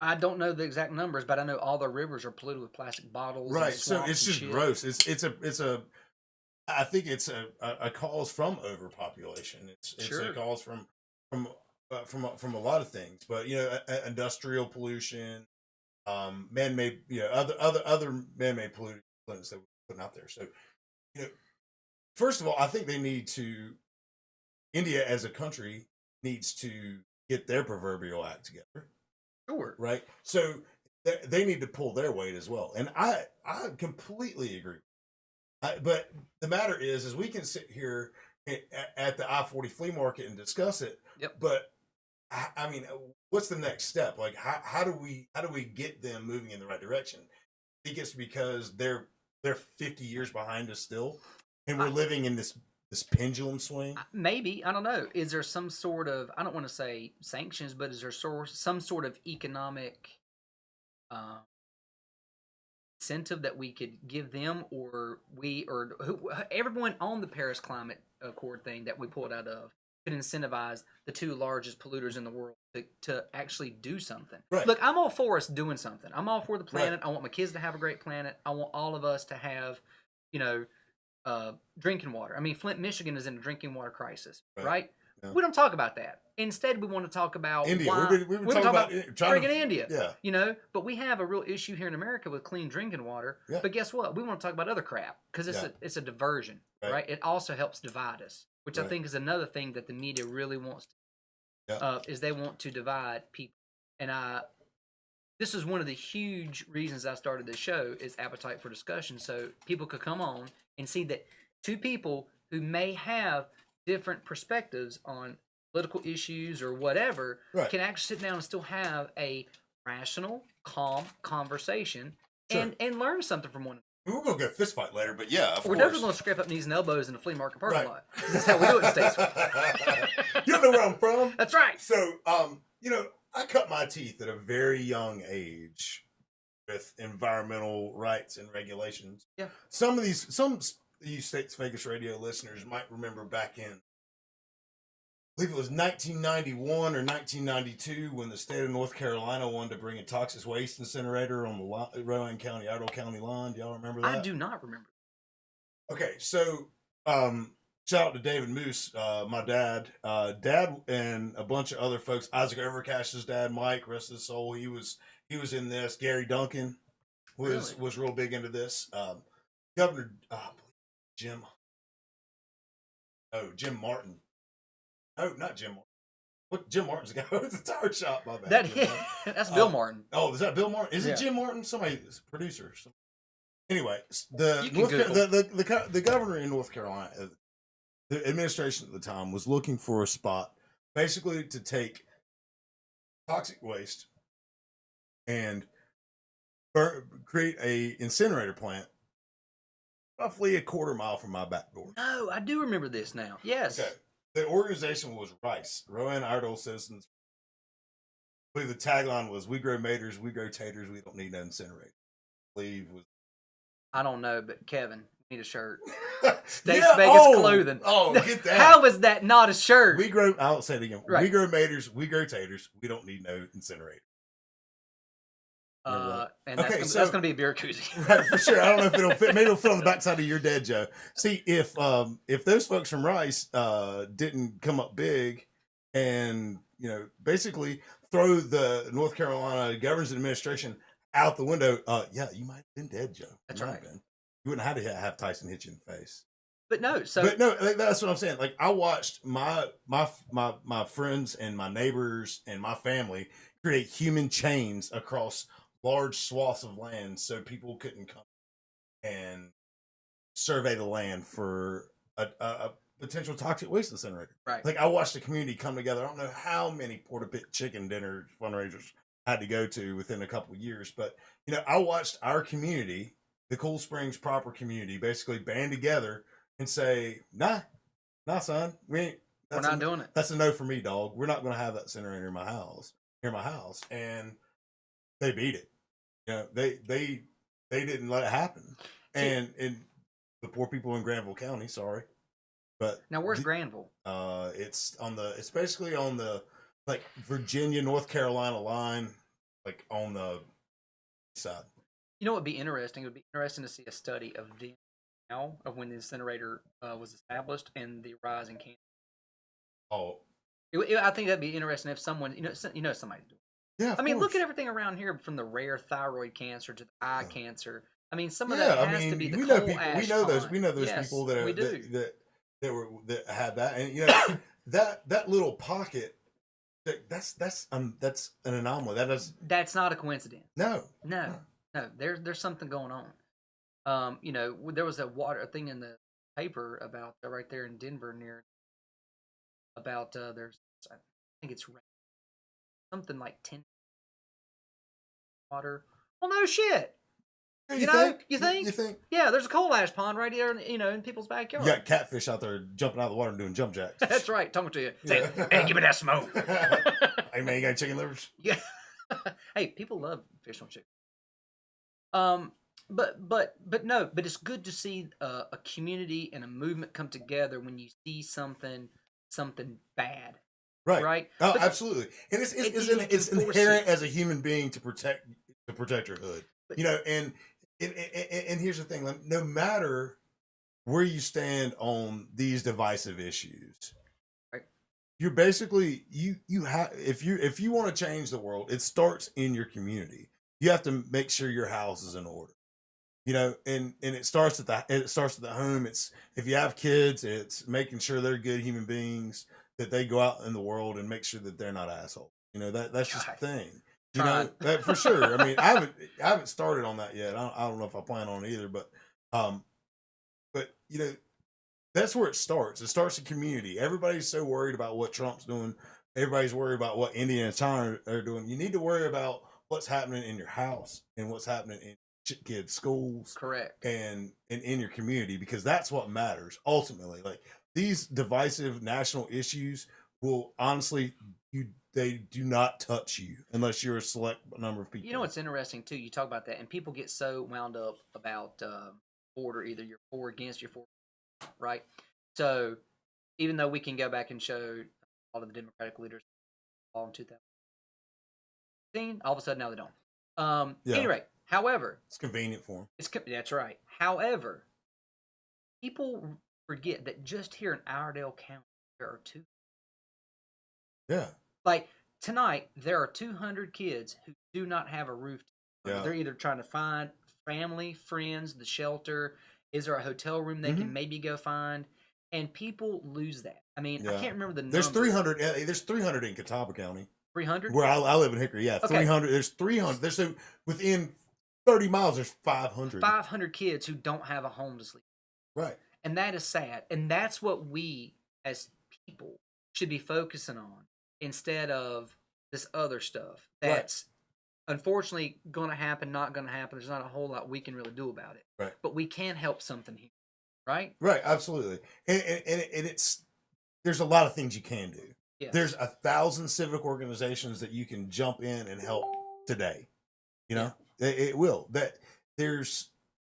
I don't know the exact numbers, but I know all the rivers are polluted with plastic bottles. Right. And So swamps it's and just shit. gross. I think it's a cause from overpopulation. It's Sure. a cause from a lot of things, but industrial pollution, man-made, other man-made pollutants that we're putting out there. So, first of all, I think India as a country needs to get their proverbial act together. Sure. Right. So they need to pull their weight as well. And I completely agree. But the matter is we can sit here at the I-40 flea market and discuss it. Yep. But I mean, what's the next step? Like, how do we get them moving in the right direction? I think it's because they're 50 years behind us still, and we're living in this pendulum swing. Maybe, I don't know. Is there some sort of, I don't want to say sanctions, but is there some sort of economic incentive that we could give them, or everyone on the Paris Climate Accord thing that we pulled out of could incentivize the two largest polluters in the world to actually do something. Right. Look, I'm all for us doing something. I'm all for the planet. Right. I want my kids to have a great planet. I want all of us to have, drinking water. I mean, Flint, Michigan is in a drinking water crisis, right? Yeah. We don't talk about that. Instead, we want to talk about India. why We've been talking about friggin' India. Yeah. But we have a real issue here in America with clean drinking water. Yeah. But guess what? We want to talk about other crap because it's a diversion, right? It also helps divide us, which I think is another thing that the media really wants to, is they want to divide people. And this is one of the huge reasons I started this show is appetite for discussion, so people could come on and see that two people who may have different perspectives on political issues or whatever can actually sit down and still have a rational, calm conversation and learn something from one another. We're gonna get a fist fight later, but yeah, We're definitely gonna scrape up knees and elbows in a flea market parking Right. lot. That's how we do it in Statesville. You don't know where I'm from. That's right. So, I cut my teeth at a very young age with environmental rights and regulations. Yeah. Some of you States Vegas radio listeners might remember back in, I believe it was 1991 or 1992 when the state of North Carolina wanted to bring a toxic waste incinerator on the Rowan County, Idaho County line. Do y'all remember that? I do not remember. Okay, so shout out to David Moose, my dad. Dad and a bunch of other folks. Isaac Overcash's dad, Mike, rest of his soul. He was in this. Gary Duncan was real big into this. Governor Jim Martin. No, not Jim Martin. What Jim Martin's guy owns a tire shop? My bad. That's Bill Martin. Oh, is that Bill Martin? Is Yeah. it Jim Martin? Somebody, producer. Anyway, the You can Google. the governor in North Carolina, the administration at the time was looking for a spot, basically to take toxic waste and create a incinerator plant, roughly a quarter mile from my back door. No, I do remember this now. Yes. Okay. The organization was RICE, Rowan Iredell Citizens. I believe the tagline was, "We grow maters, we grow taters, we don't need no incinerator." I believe was. I don't know, but Kevin, we need a shirt. States Vegas clothing. Oh, get that. How is that not a shirt? We grow. I'll say it again. Right. We grow maters, we grow taters. We don't need no incinerator. And Okay, that's so- going to be a beer koozie. Right, for sure. I don't know if it'll fit. Maybe it'll fit on the backside of your dead, Joe. See, if those folks from Rice didn't come up big and basically throw the North Carolina governors administration out the window, yeah, you might have been dead, Joe. That's You might right. have been. You wouldn't have had to have Tyson hit you in the face. But no, so But no, like, that's what I'm saying. Like, I watched my friends and my neighbors and my family create human chains across large swaths of land so people couldn't come and survey the land for a potential toxic waste incinerator. right. Like, I watched the community come together. I don't know how many Porta Pit chicken dinner fundraisers I had to go to within a couple of years, but I watched our community, the Cool Springs proper community, basically band together and say, nah, son, We're not doing it. That's a no for me, dog. We're not going to have that incinerator in my house, and they beat it. They didn't let it happen, and the poor people in Granville County, sorry, but Now, where's Granville? it's basically on the like Virginia North Carolina line, like on the side. You know what would be interesting? It would be interesting to see a study of the now of when the incinerator was established and the rise in cancer. Oh, I think that'd be interesting if someone, somebody's doing it. yeah. I mean, look at everything around here, from the rare thyroid cancer to the eye cancer. I mean, some of Yeah, that has to be the we coal know people. ash We know those. pond. We know those Yes, people that we do. that had that, and that little pocket. That's an anomaly. That is That's not a coincidence. no. No. There's something going on. There was a thing in the paper about right there in Denver near about there's I think it's something like 10 water. Well, no shit. You think? You think? Yeah, there's a coal ash pond right here, in people's backyard. You got catfish out there jumping out of the water and doing jump jacks. That's right. Talking to you. Say, Yeah. hey, give me that smoke. Hey man, you got chicken livers? Yeah. Hey, people love fish on chicken. But no, but it's good to see a community and a movement come together when you see something bad, Right. right? Oh, But- absolutely. And it's enforce inherent it. as a human being to protect your hood. But- And here's the thing: like, no matter where you stand on these divisive issues, Right. you're basically you have if you want to change the world, it starts in your community. You have to make sure your house is in order. And it starts at the home. It's if you have kids, it's making sure they're good human beings, that they go out in the world and make sure that they're not assholes. That's just the God. thing. Trying. That for sure. I mean, I haven't started on that yet. I don't know if I plan on it either, but that's where it starts. It starts in community. Everybody's so worried about what Trump's doing. Everybody's worried about what India and China are doing. You need to worry about what's happening in your house and what's happening in kids' schools. Correct. And in your community, because that's what matters ultimately. Like, these divisive national issues will honestly, they do not touch you unless you're a select number of people. You know what's interesting too? You talk about that, and people get so wound up about border. Either you're for or against, you're for, right? So even though we can go back and show all of the Democratic leaders all in 2016, all of a sudden now they don't. Yeah. Anyway, however, It's convenient for them. that's right. However, people forget that just here in Iredell County there are two. Yeah. Like tonight, there are 200 kids who do not have a roof. Yeah. They're either trying to find family, friends, the shelter. Is there a hotel room they can maybe go find? and people lose that. I mean, I Yeah. can't remember the number. There's 300. There's 300 in Catawba County. 300. Where I live in Hickory. Yeah, Okay. 300. There's 300. There's within 30 miles. There's 500. 500 kids who don't have a home to sleep. Right. And that is sad. And that's what we as people should be focusing on instead of this other stuff that's unfortunately going to happen, not going to happen. There's not a whole lot we can really do about it. Right. But we can help something here. Right? Right. Absolutely. And it's there's a lot of things you can do. Yes. There's 1,000 civic organizations that you can jump in and help today. You know, it will. That there's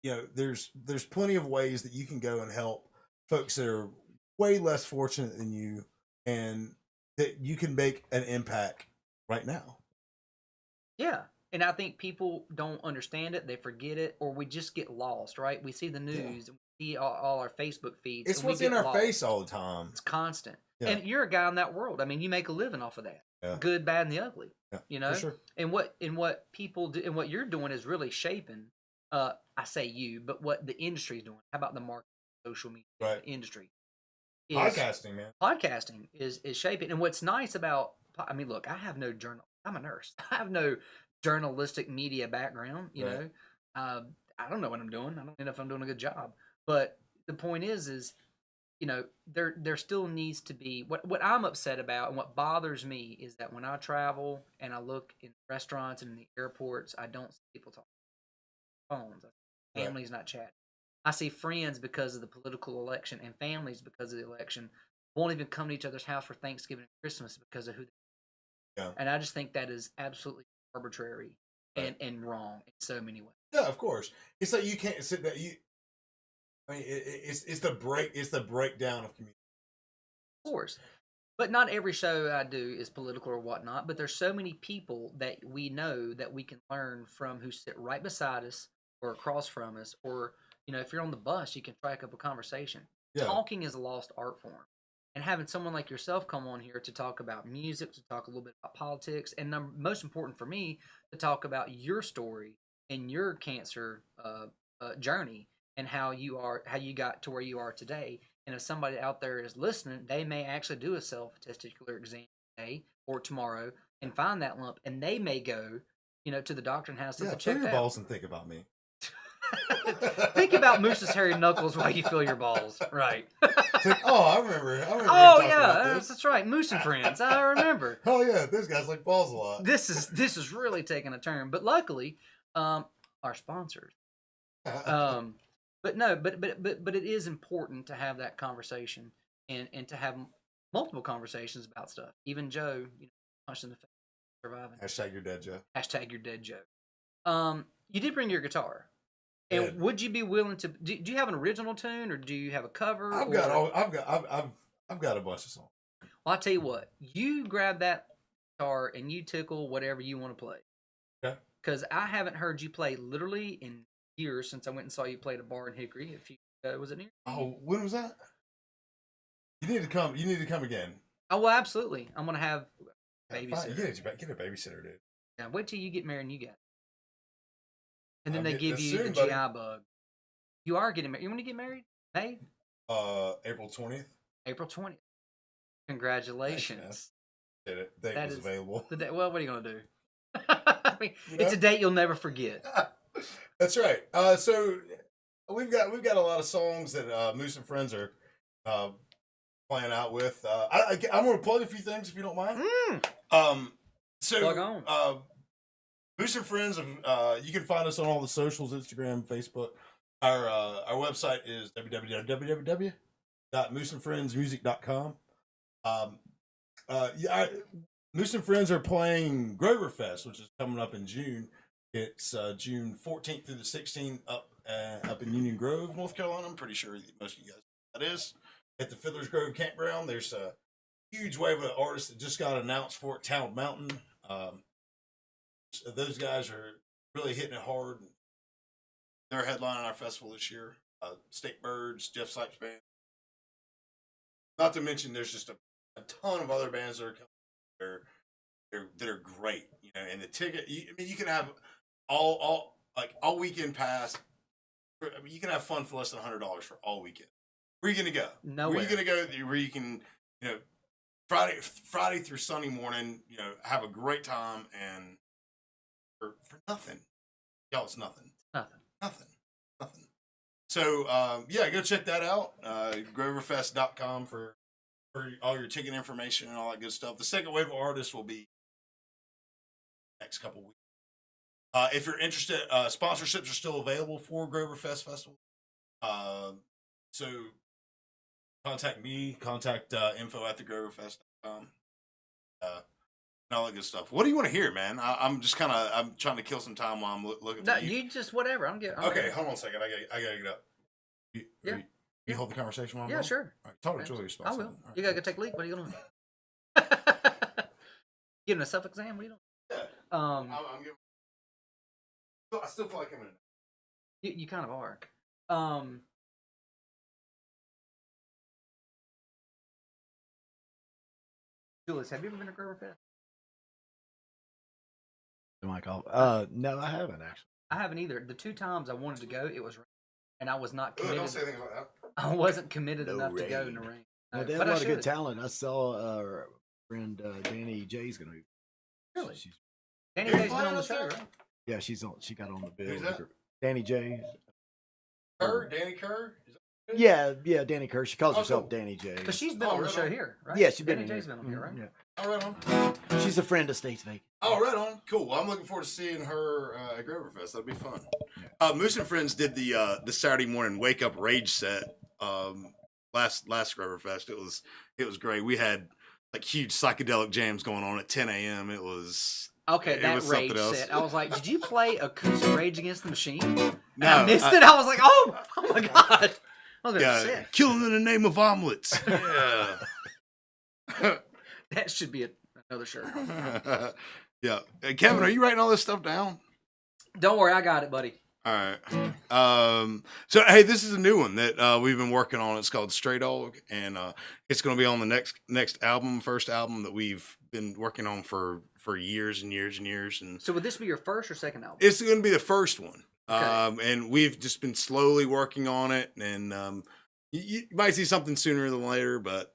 there's plenty of ways that you can go and help folks that are way less fortunate than you, and that you can make an impact right now. Yeah. And I think people don't understand it, they forget it, or we just get lost, right? We see the news, and we see all our Facebook feeds. It's and we what's in get our lost. face all the time. It's constant. Yeah. And you're a guy in that world. I mean, you make a living off of that. Yeah. Good, bad, and the ugly. Yeah, you know? for sure. And what people do and what you're doing is really shaping I say you, but what the industry's doing. How about the market, social media Right. industry? Podcasting, man. Podcasting is shaping. And what's nice about I mean, look, I have no journal. I'm a nurse. I have no journalistic media background, you Right. know. I don't know what I'm doing. I don't know if I'm doing a good job. But the point is you know, there still needs to be what I'm upset about and what bothers me is that when I travel and I look in restaurants and in the airports, I don't see people talking on phones. Families not chatting. I see friends because of the political election and families because of the election won't even come to each other's house for Thanksgiving and Christmas because of who they are. Yeah. And I just think that is absolutely arbitrary and wrong in so many ways. Yeah, of course. It's like you can't sit there. I mean, it's the breakdown of community. Of course. But not every show I do is political or whatnot. But there's so many people that we know that we can learn from who sit right beside us or across from us. Or, you know, if you're on the bus, you can strike up a conversation. Yeah. Talking is a lost art form. And having someone like yourself come on here to talk about music, to talk a little bit about politics, and most important for me, to talk about your story and your cancer journey and how you got to where you are today. And if somebody out there is listening, they may actually do a self-testicular exam today or tomorrow and find that lump, and they may go, you know, to the doctor and have something Feel checked your out. balls and think about me. Think about Moose's hairy knuckles while you feel your balls. Right. It's like, oh, I remember. Oh talking yeah, about this. that's right. Moose and friends. I remember. Oh yeah, this guy's like balls a lot. This is really taking a turn, but luckily, our sponsors. But no, but it is important to have that conversation and to have multiple conversations about stuff. Even Joe, you know, punched in the face, surviving. Hashtag you're dead, Joe. Hashtag you're dead, Joe. You did bring your guitar. And Yeah. would you be willing to? Do you have an original tune, or do you have a cover? I've got a bunch of songs. Well, I'll tell you what. You grab that guitar and you tickle whatever you want to play. Okay. Because I haven't heard you play literally in years since I went and saw you play at a bar in Hickory. Was it near? Oh, when was that? You need to come. You need to come again. Oh, well, absolutely. I'm gonna have a babysitter. Get a babysitter, dude. Yeah, wait till you get married and you get. And then I'm they getting give this you soon, the buddy. GI bug. You are getting married. You want to get married? Hey, April 20th. April 20th. Congratulations. Did it? Date That was is available. Well, what are you gonna do? I mean, it's a date you'll never forget. That's right. So we've got a lot of songs that Moose and Friends are playing out with. I'm going to plug a few things if you don't mind. So Plug on. Moose and Friends. You can find us on all the socials: Instagram, Facebook. Our website is www.mooseandfriendsmusic.com. Moose and Friends are playing Grover Fest, which is coming up in June. It's June 14th through the 16th up in Union Grove, North Carolina. I'm pretty sure most of you guys know what that is. At the Fiddler's Grove Campground, there's a huge wave of artists that just got announced for it. Town Mountain. So those guys are really hitting it hard. They're headlining our festival this year. State Birds, Jeff Sipes Band. Not to mention, there's just a ton of other bands that are coming that are great. You know, and the ticket. You can have all weekend pass. I mean, you can have fun for less than $100 for all weekend. Where are you gonna go? Nowhere. Where are you gonna go where you can, Friday through Sunday morning, have a great time and for nothing. Y'all, it's nothing. Nothing. So go check that out. Groverfest.com for all your ticket information and all that good stuff. The second wave of artists will be next couple weeks. If you're interested, sponsorships are still available for Groverfest Festival. So contact me, contact info@thegroverfest.com. And all that good stuff. What do you want to hear, man? I'm trying to kill some time while I'm looking No, for you. you just whatever. I'm getting. Okay, hold on a second. I gotta get up. You hold the conversation while I'm going? Sure. All right, talk to Julius. I will. Right, You gotta go take a leak. What are you doing? Getting a self exam? What are you doing? Yeah. Um, I'm giving. I still feel like I'm in. you kind of are. Julius, have you ever been to Groverfest? Michael. No, I haven't actually. I haven't either. The 2 times I wanted to go, it was raining, and I was not committed. Don't say things like that. I wasn't committed No enough to go in rain. the rain. No, they have but a I lot of good should. talent. I saw our friend Danny J's gonna be. Really? She's, Danny You're J's been on the flying show, up there? right? yeah, she's on. She got on the bill. Who's that? Danny J. Danny Kerr? Is that Yeah, Danny Kerr. She calls Oh, herself cool. Danny J. Because she's been Oh, on the right show on. here, right? Yeah, she's been Danny in J's here. been on here, right? Yeah. Oh, right on. She's a friend of States Vegas. Oh, right on. Cool. Well, I'm looking forward to seeing her at Groverfest. That'll be fun. Moose and Friends did the Saturday morning wake up rage set last Groverfest. It was great. We had like huge psychedelic jams going on at 10 a.m. It was Okay, it that was Rage something else. set. I was like, did you play acoustic Rage Against the Machine? And No, I missed it. I was like, oh my god. I was Yeah, upset. killing in the name of omelets. Yeah. That should be another shirt. Yeah. Hey, Kevin, are you writing all this stuff down? Don't worry, I got it, buddy. All right. So hey, this is a new one that we've been working on. It's called Stray Dog, and it's going to be on the next album, first album that we've been working on for years and years and years. And So would this be your first or second album? it's going to be the first one. Okay. And we've just been slowly working on it, and you might see something sooner than later, but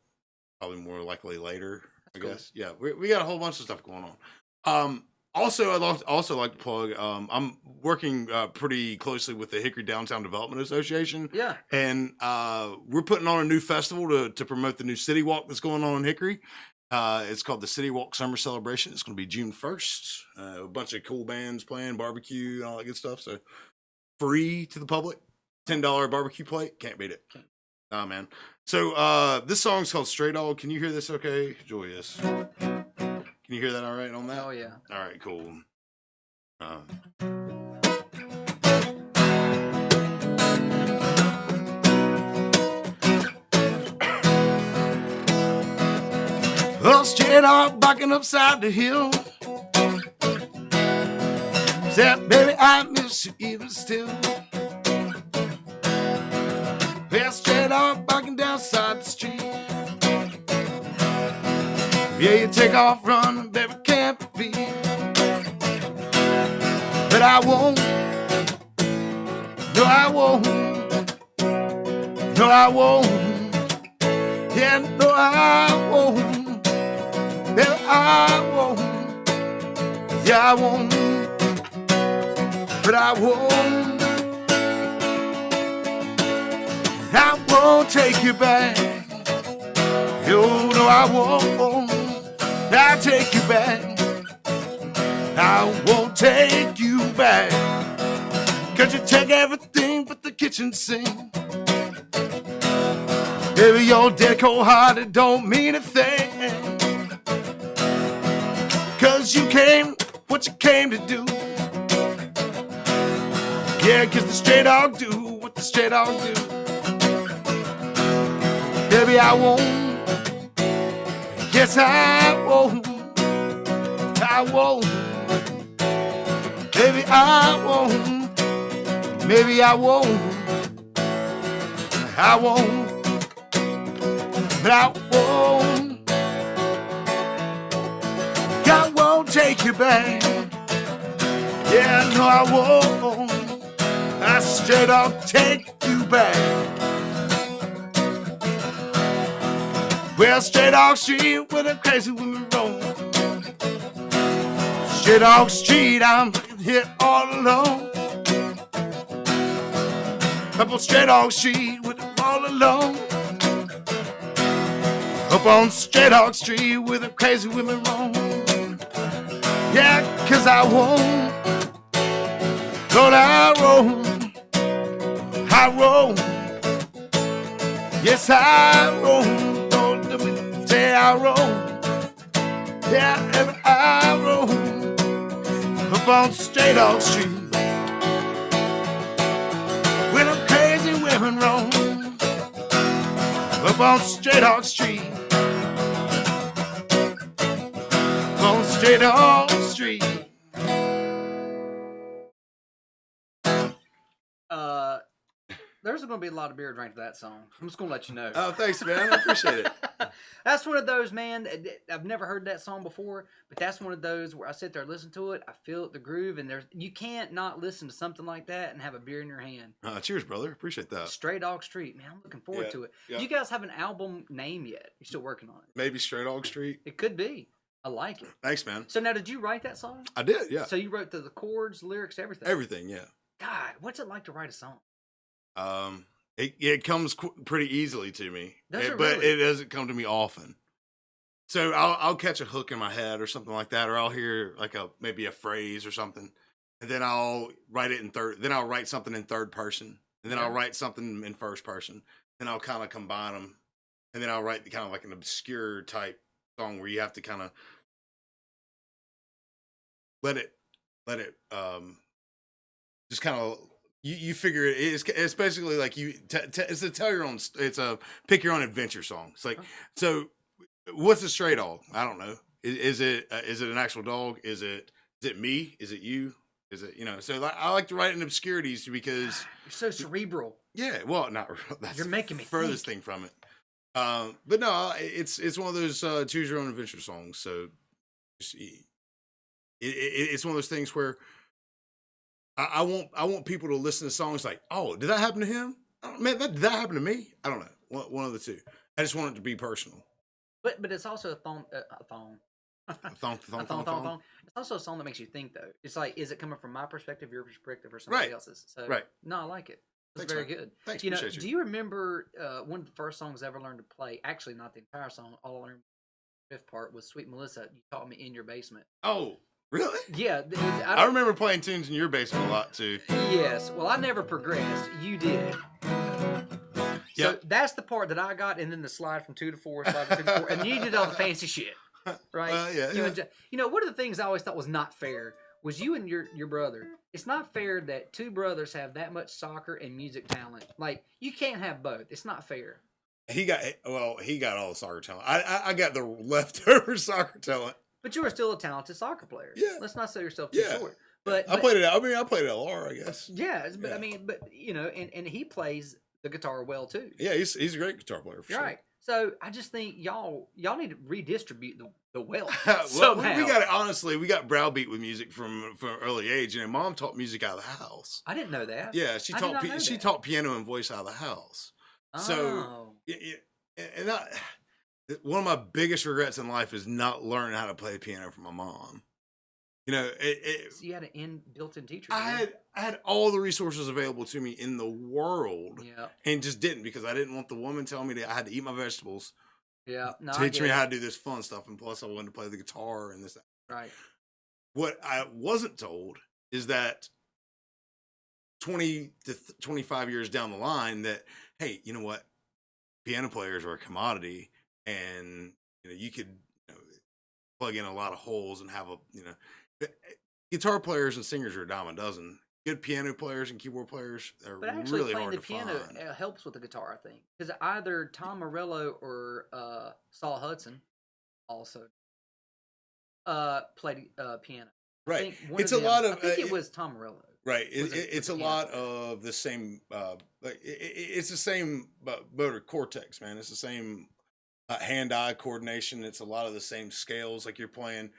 probably more likely later. I cool. guess. Yeah, we got a whole bunch of stuff going on. Also, I'd also like to plug. I'm working pretty closely with the Hickory Downtown Development Association. Yeah. And we're putting on a new festival to promote the new City Walk that's going on in Hickory. It's called the City Walk Summer Celebration. It's going to be June 1st. A bunch of cool bands playing, barbecue, and all that good stuff. So free to the public. $10 barbecue plate. Can't beat it. Nah, man. So this song's called Stray Dog. Can you hear this okay, Julius? Can you hear that all right on that? Oh yeah. All right, cool. Well, straight off backing upside the hill. Said, baby, I miss you even still. Well, straight off backing down side the street. Yeah, you take off running, baby, can't be. But I won't. No, I won't. No, I won't. Yeah, no, I won't. Baby, I won't. Yeah, I won't. But I won't. I won't take you back. Oh, no, I won't. I'll take you back. I won't take you back. 'Cause you take everything but the kitchen sink. Baby, your dead cold hearted don't mean a thing. 'Cause you came what you came to do. Yeah, 'cause the stray dog do what the stray dog do. Baby, I won't. Yes, I won't. I won't. Baby, I won't. Maybe I won't. I won't. But I won't. I won't take you back. Yeah, no, I won't. I straight up take you back. Well, straight off street with a crazy woman roll. Straight off street, I'm here all alone. Up on straight off street with a all alone. Up on straight off street with a crazy woman roll. Yeah, 'cause I won't. Lord, I roll. I roll. Yes, I roll. Don't let me say I roll. Yeah, and I roll. Up on straight off street. With a crazy women roll. Up on straight off street. On straight off street. There's going to be a lot of beer drank to that song. I'm just going to let you know. Oh, thanks, man. I appreciate it. That's one of those, man. I've never heard that song before, but that's one of those where I sit there, listen to it, I feel the groove, and you can't not listen to something like that and have a beer in your hand. Cheers, brother. Appreciate that. Straight Dog Street, man. I'm looking forward to it. Yeah. Do you guys have an album name yet? You're still working on it. Maybe Straight Dog Street. It could be. I like it. Thanks, man. So now, did you write that song? I did, yeah. So you wrote the chords, lyrics, everything? Everything, yeah. God, what's it like to write a song? It comes pretty easily to me, Does it but really? it doesn't come to me often. So I'll catch a hook in my head or something like that, or I'll hear like maybe a phrase or something, and then I'll write it in third. Then I'll write something in third person, and then I'll write something in first person, and I'll kind of combine them, and then I'll write kind of like an obscure type song where you have to kind of let it just kind of. You figure it's basically like it's a tell your own. It's a pick your own adventure song. It's like so. What's a stray dog? I don't know. Is it an actual dog? Is it me? Is it you? Is it So I like to write in obscurities because you're so cerebral. Yeah, well, not that's you're making me furthest think. thing from it. But no, it's one of those choose your own adventure songs. So it's one of those things where. I want people to listen to songs like, oh, did that happen to him? Oh, man, did that happen to me? I don't know. One of the two. I just want it to be personal. But it's also a thong. A thong. It's also a song that makes you think, though. It's like, is it coming from my perspective, your perspective, or somebody else's? So, no, I like it. It's Thanks, very man. good. Thanks, appreciate you. Do you remember one of the first songs I ever learned to play? Actually, not the entire song. All I learned the fifth part was "Sweet Melissa." You taught me in your basement. Oh. Really? Yeah. I remember playing tunes in your basement a lot, too. Yes. Well, I never progressed. You did. So that's the part that I got, and then the slide from 2 to 4, slide from 2 to 4, and you did all the fancy shit, right? One of the things I always thought was not fair was you and your brother. It's not fair that two brothers have that much soccer and music talent. Like, you can't have both. It's not fair. He got all the soccer talent. I got the leftover soccer talent. But you were still a talented soccer player. Yeah. Let's not sell yourself too short. But I played it. I played LR, I guess. Yeah, but and he plays the guitar well too. Yeah, he's a great guitar player for sure. Right. So I just think y'all need to redistribute the wealth. Well, we got it. Honestly, we got browbeat with music from an early age, and Mom taught music out of the house. I didn't know that. Yeah, she taught piano and voice out of the house. Oh. So and one of my biggest regrets in life is not learning how to play piano from my mom. So you had an built-in teacher. I had all the resources available to me in the world, and just didn't because I didn't want the woman telling me that I had to eat my vegetables. Yeah, no, teach me how to do this fun stuff, and plus I wanted to play the guitar and this. Right. What I wasn't told is that 20 to 25 years down the line, that hey, you know what, piano players are a commodity. And you could plug in a lot of holes and have guitar players and singers are a dime a dozen. Good piano players and keyboard players are really hard to find. Playing the piano helps with the guitar, I think, because either Tom Morello or Saul Hudson also played piano. Right, I think it was Tom Morello. Right, it's a lot of the same. It's the same motor cortex, man. It's the same. Hand-eye coordination. It's a lot of the same scales. Like you're playing,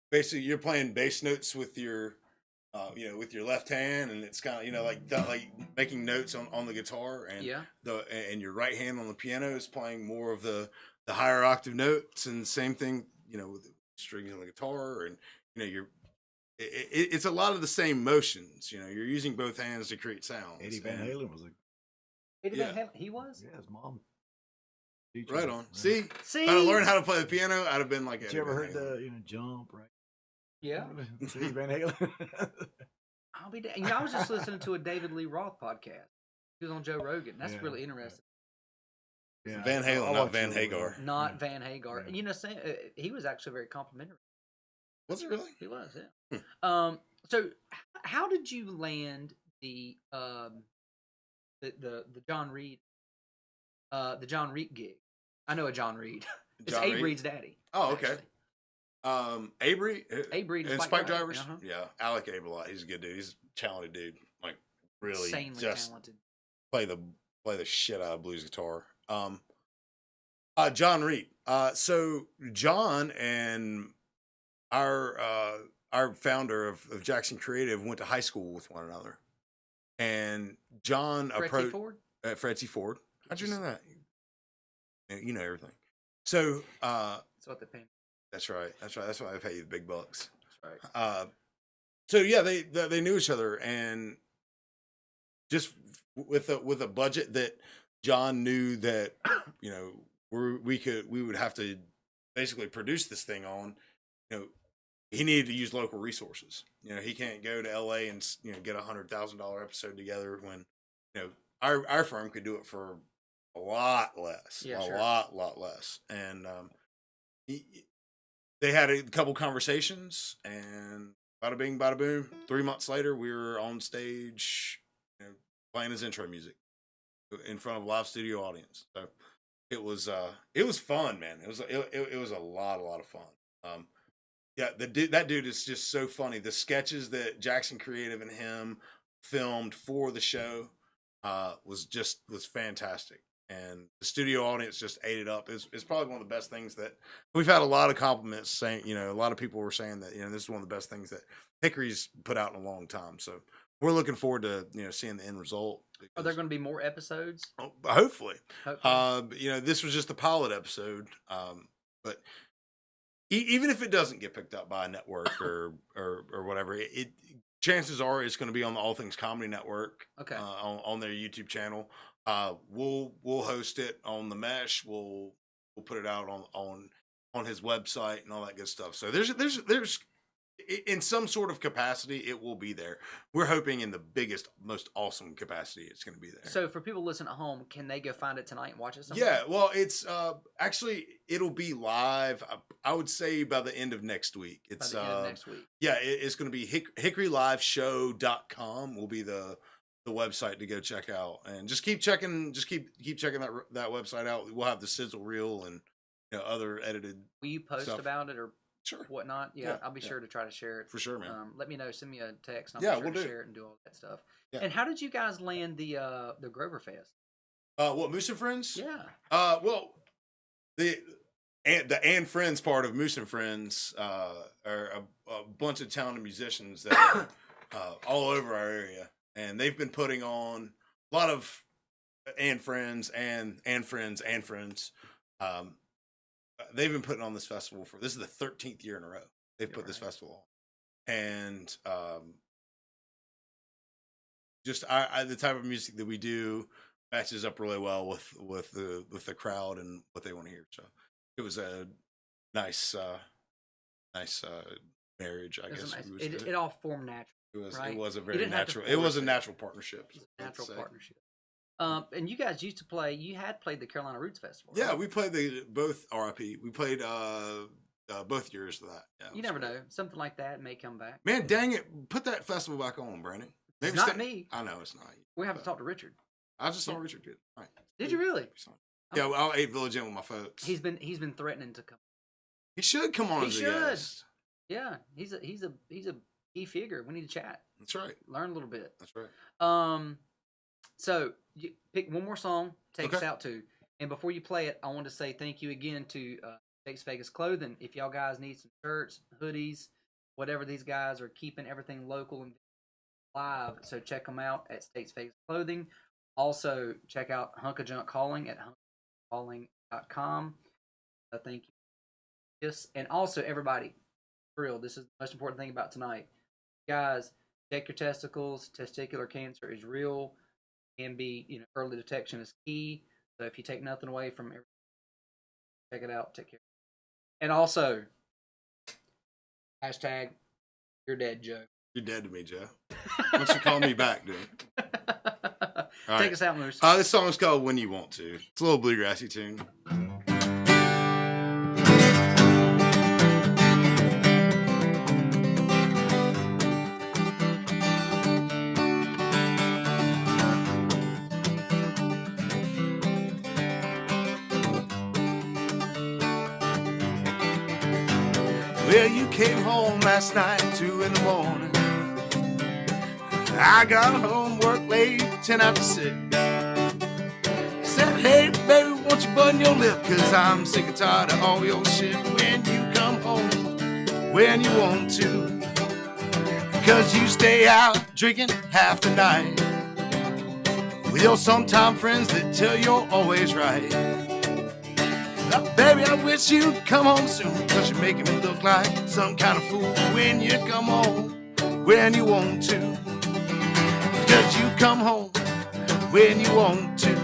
basically you're playing bass notes with your, with your left hand, and it's kind of, like making notes on the guitar, and and your right hand on the piano is playing more of the the higher octave notes, and same thing, with the strings on the guitar, and it's a lot of the same motions. You're using both hands to create sounds. Eddie Van and- Halen was a Eddie Yeah. Van Halen, he was. yeah, his mom. teacher. Right on. Yeah. See, If I'd have learned how to play the piano, I'd have been like. Did Eddie you ever Van heard Halen. the jump right? yeah. See Van Halen. I'll be. I was just listening to a David Lee Roth podcast. He was on Joe Rogan. That's Yeah. really interesting. Yeah, Van Halen, I not watched Van it, Hagar. Not yeah. Van Hagar. Yeah. Saying he was actually very complimentary. Was it really? He was, yeah. So how did you land the John Reed gig? I know a John Reed. It's John Abe Reed? Reed's daddy. Oh, okay. actually. Avery. Abe Reed and Spike Spike Drivers? Drivers. Uh-huh. Yeah, I like Abe a lot. He's a good dude. He's a talented dude. Like really, Insanely just talented. play the shit out of blues guitar. John Reed. So John and our founder of Jackson Creative went to high school with one another, and John Fred T. approached Ford? Fred T. Ford. How'd you know that? You know everything. So That's what they pay. that's right. That's why I pay you the big bucks. That's right. So yeah, they knew each other, and just with a budget that John knew that we would have to basically produce this thing on. He needed to use local resources. He can't go to LA and get $100,000 episode together when our firm could do it for a lot less. Yeah, sure. lot less. And they had a couple conversations, and bada bing, bada boom. 3 months later, we were on stage, playing his intro music in front of a live studio audience. So it was fun, man. It was a lot of fun. Yeah, that dude is just so funny. The sketches that Jackson Creative and him filmed for the show was fantastic, and the studio audience just ate it up. It's probably one of the best things that we've had. A lot of compliments saying, a lot of people were saying that this is one of the best things that Hickory's put out in a long time. So we're looking forward to seeing the end result. Are there going to be more episodes? Hopefully. Hopefully. This was just the pilot episode, but. Even if it doesn't get picked up by a network or whatever, it chances are it's going to be on the All Things Comedy Network. Okay. On their YouTube channel. We'll host it on the Mesh. We'll put it out on his website and all that good stuff. So there's in some sort of capacity it will be there. We're hoping in the biggest, most awesome capacity it's going to be there. So for people listening at home, can they go find it tonight and watch it somewhere? Yeah, well, it's actually it'll be live. I would say by the end of next week. It's By the end of next week. Yeah, it's going to be hickoryliveshow.com will be the website to go check out, and just keep checking that website out. We'll have the sizzle reel and other edited. Will you post stuff. about it or Sure. whatnot? Yeah, Yeah, I'll be sure to try to share it For sure, man. Let me know. Send me a text. And Yeah, I'll be sure we'll to do. share it and do all that stuff. Yeah. And how did you guys land the Grover Fest? What, Moose and Friends? Yeah. Well, the and Friends part of Moose and Friends are a bunch of talented musicians that are all over our area, and they've been putting on a lot of and Friends and Friends and Friends. They've been putting on this festival this is the 13th year in a row they've put this festival on, and just the type of music that we do matches up really well with the crowd and what they want to hear. So it was a nice marriage, I guess. It all formed naturally. Right? It was a You very didn't have to natural. It was force a it. natural partnership. Natural let's say. partnership. And you guys used to play. You had played the Carolina Roots Festival. Yeah, right? we played both RIP. We played both years of that. Yeah, it You was never great. know. Something like that may come back. Man, dang it! Put that festival back on, Brandon. It's not me. I know it's not you. We have to talk to Richard. I just saw Yeah. Richard did. All right. Did you really? Yeah, I'll eat Village Inn with my folks. He's been threatening to come. He should come on He as a should. guest. Yeah, he's a key figure. We need to chat, That's right. learn a little bit. That's right. So you pick one more song, take us Okay. out to, and before you play it, I want to say thank you again to States Vegas Clothing. If y'all guys need some shirts, hoodies, whatever, these guys are keeping everything local and live. So check them out at States Vegas Clothing. Also check out Hunk of Junk Calling at hunkofjunk.com. Thank you. Yes, and also everybody, for real, this is the most important thing about tonight. Guys, check your testicles. Testicular cancer is real. Can be, early detection is key. So if you take nothing away from everything, check it out. Take care. And also, hashtag you're dead, Joe. You're dead to me, Joe. Why don't you call me back, dude? All Take right. us out, Moose. This song is called When You Want To. It's a little bluegrassy tune. Well, you came home last night, 2 in the morning. I got home, work late, 10 after 6. Said, hey, baby, won't you button your lip? Cause I'm sick and tired of all your shit. When you come home, when you want to. Cause you stay out drinking half the night with your sometime friends that tell you're always right. Baby, I wish you'd come home soon, cause you're making me look like some kind of fool. When you come home, when you want to. Cause you come home, when you want to.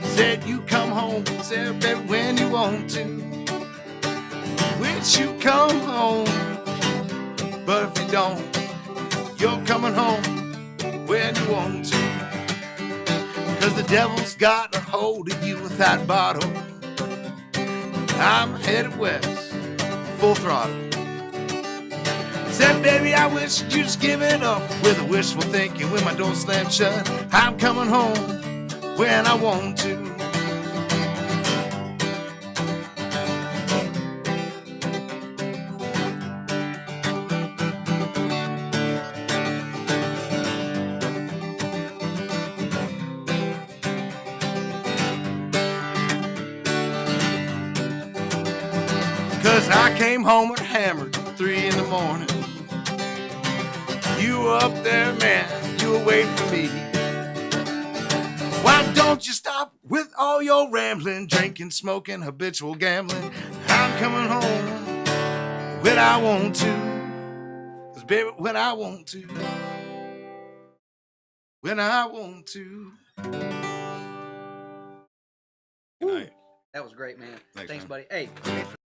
Said you come home, said baby, when you want to. Wish you come home, but if you don't, you're coming home when you want to. Cause the devil's got a hold of you with that bottle. I'm headed west, full throttle. Said, baby, I wish you'd just give it up with a wishful thinking. When my door slammed shut, I'm coming home when I want to. Cause I came home and hammered 3 in the morning. You were up there, man, you were waiting for me. Why don't you stop with all your rambling, drinking, smoking, habitual gambling? I'm coming home when I want to. Cause baby, when I want to. When I want to. Good night. That was great, man. Thanks, Thanks man. buddy. Hey.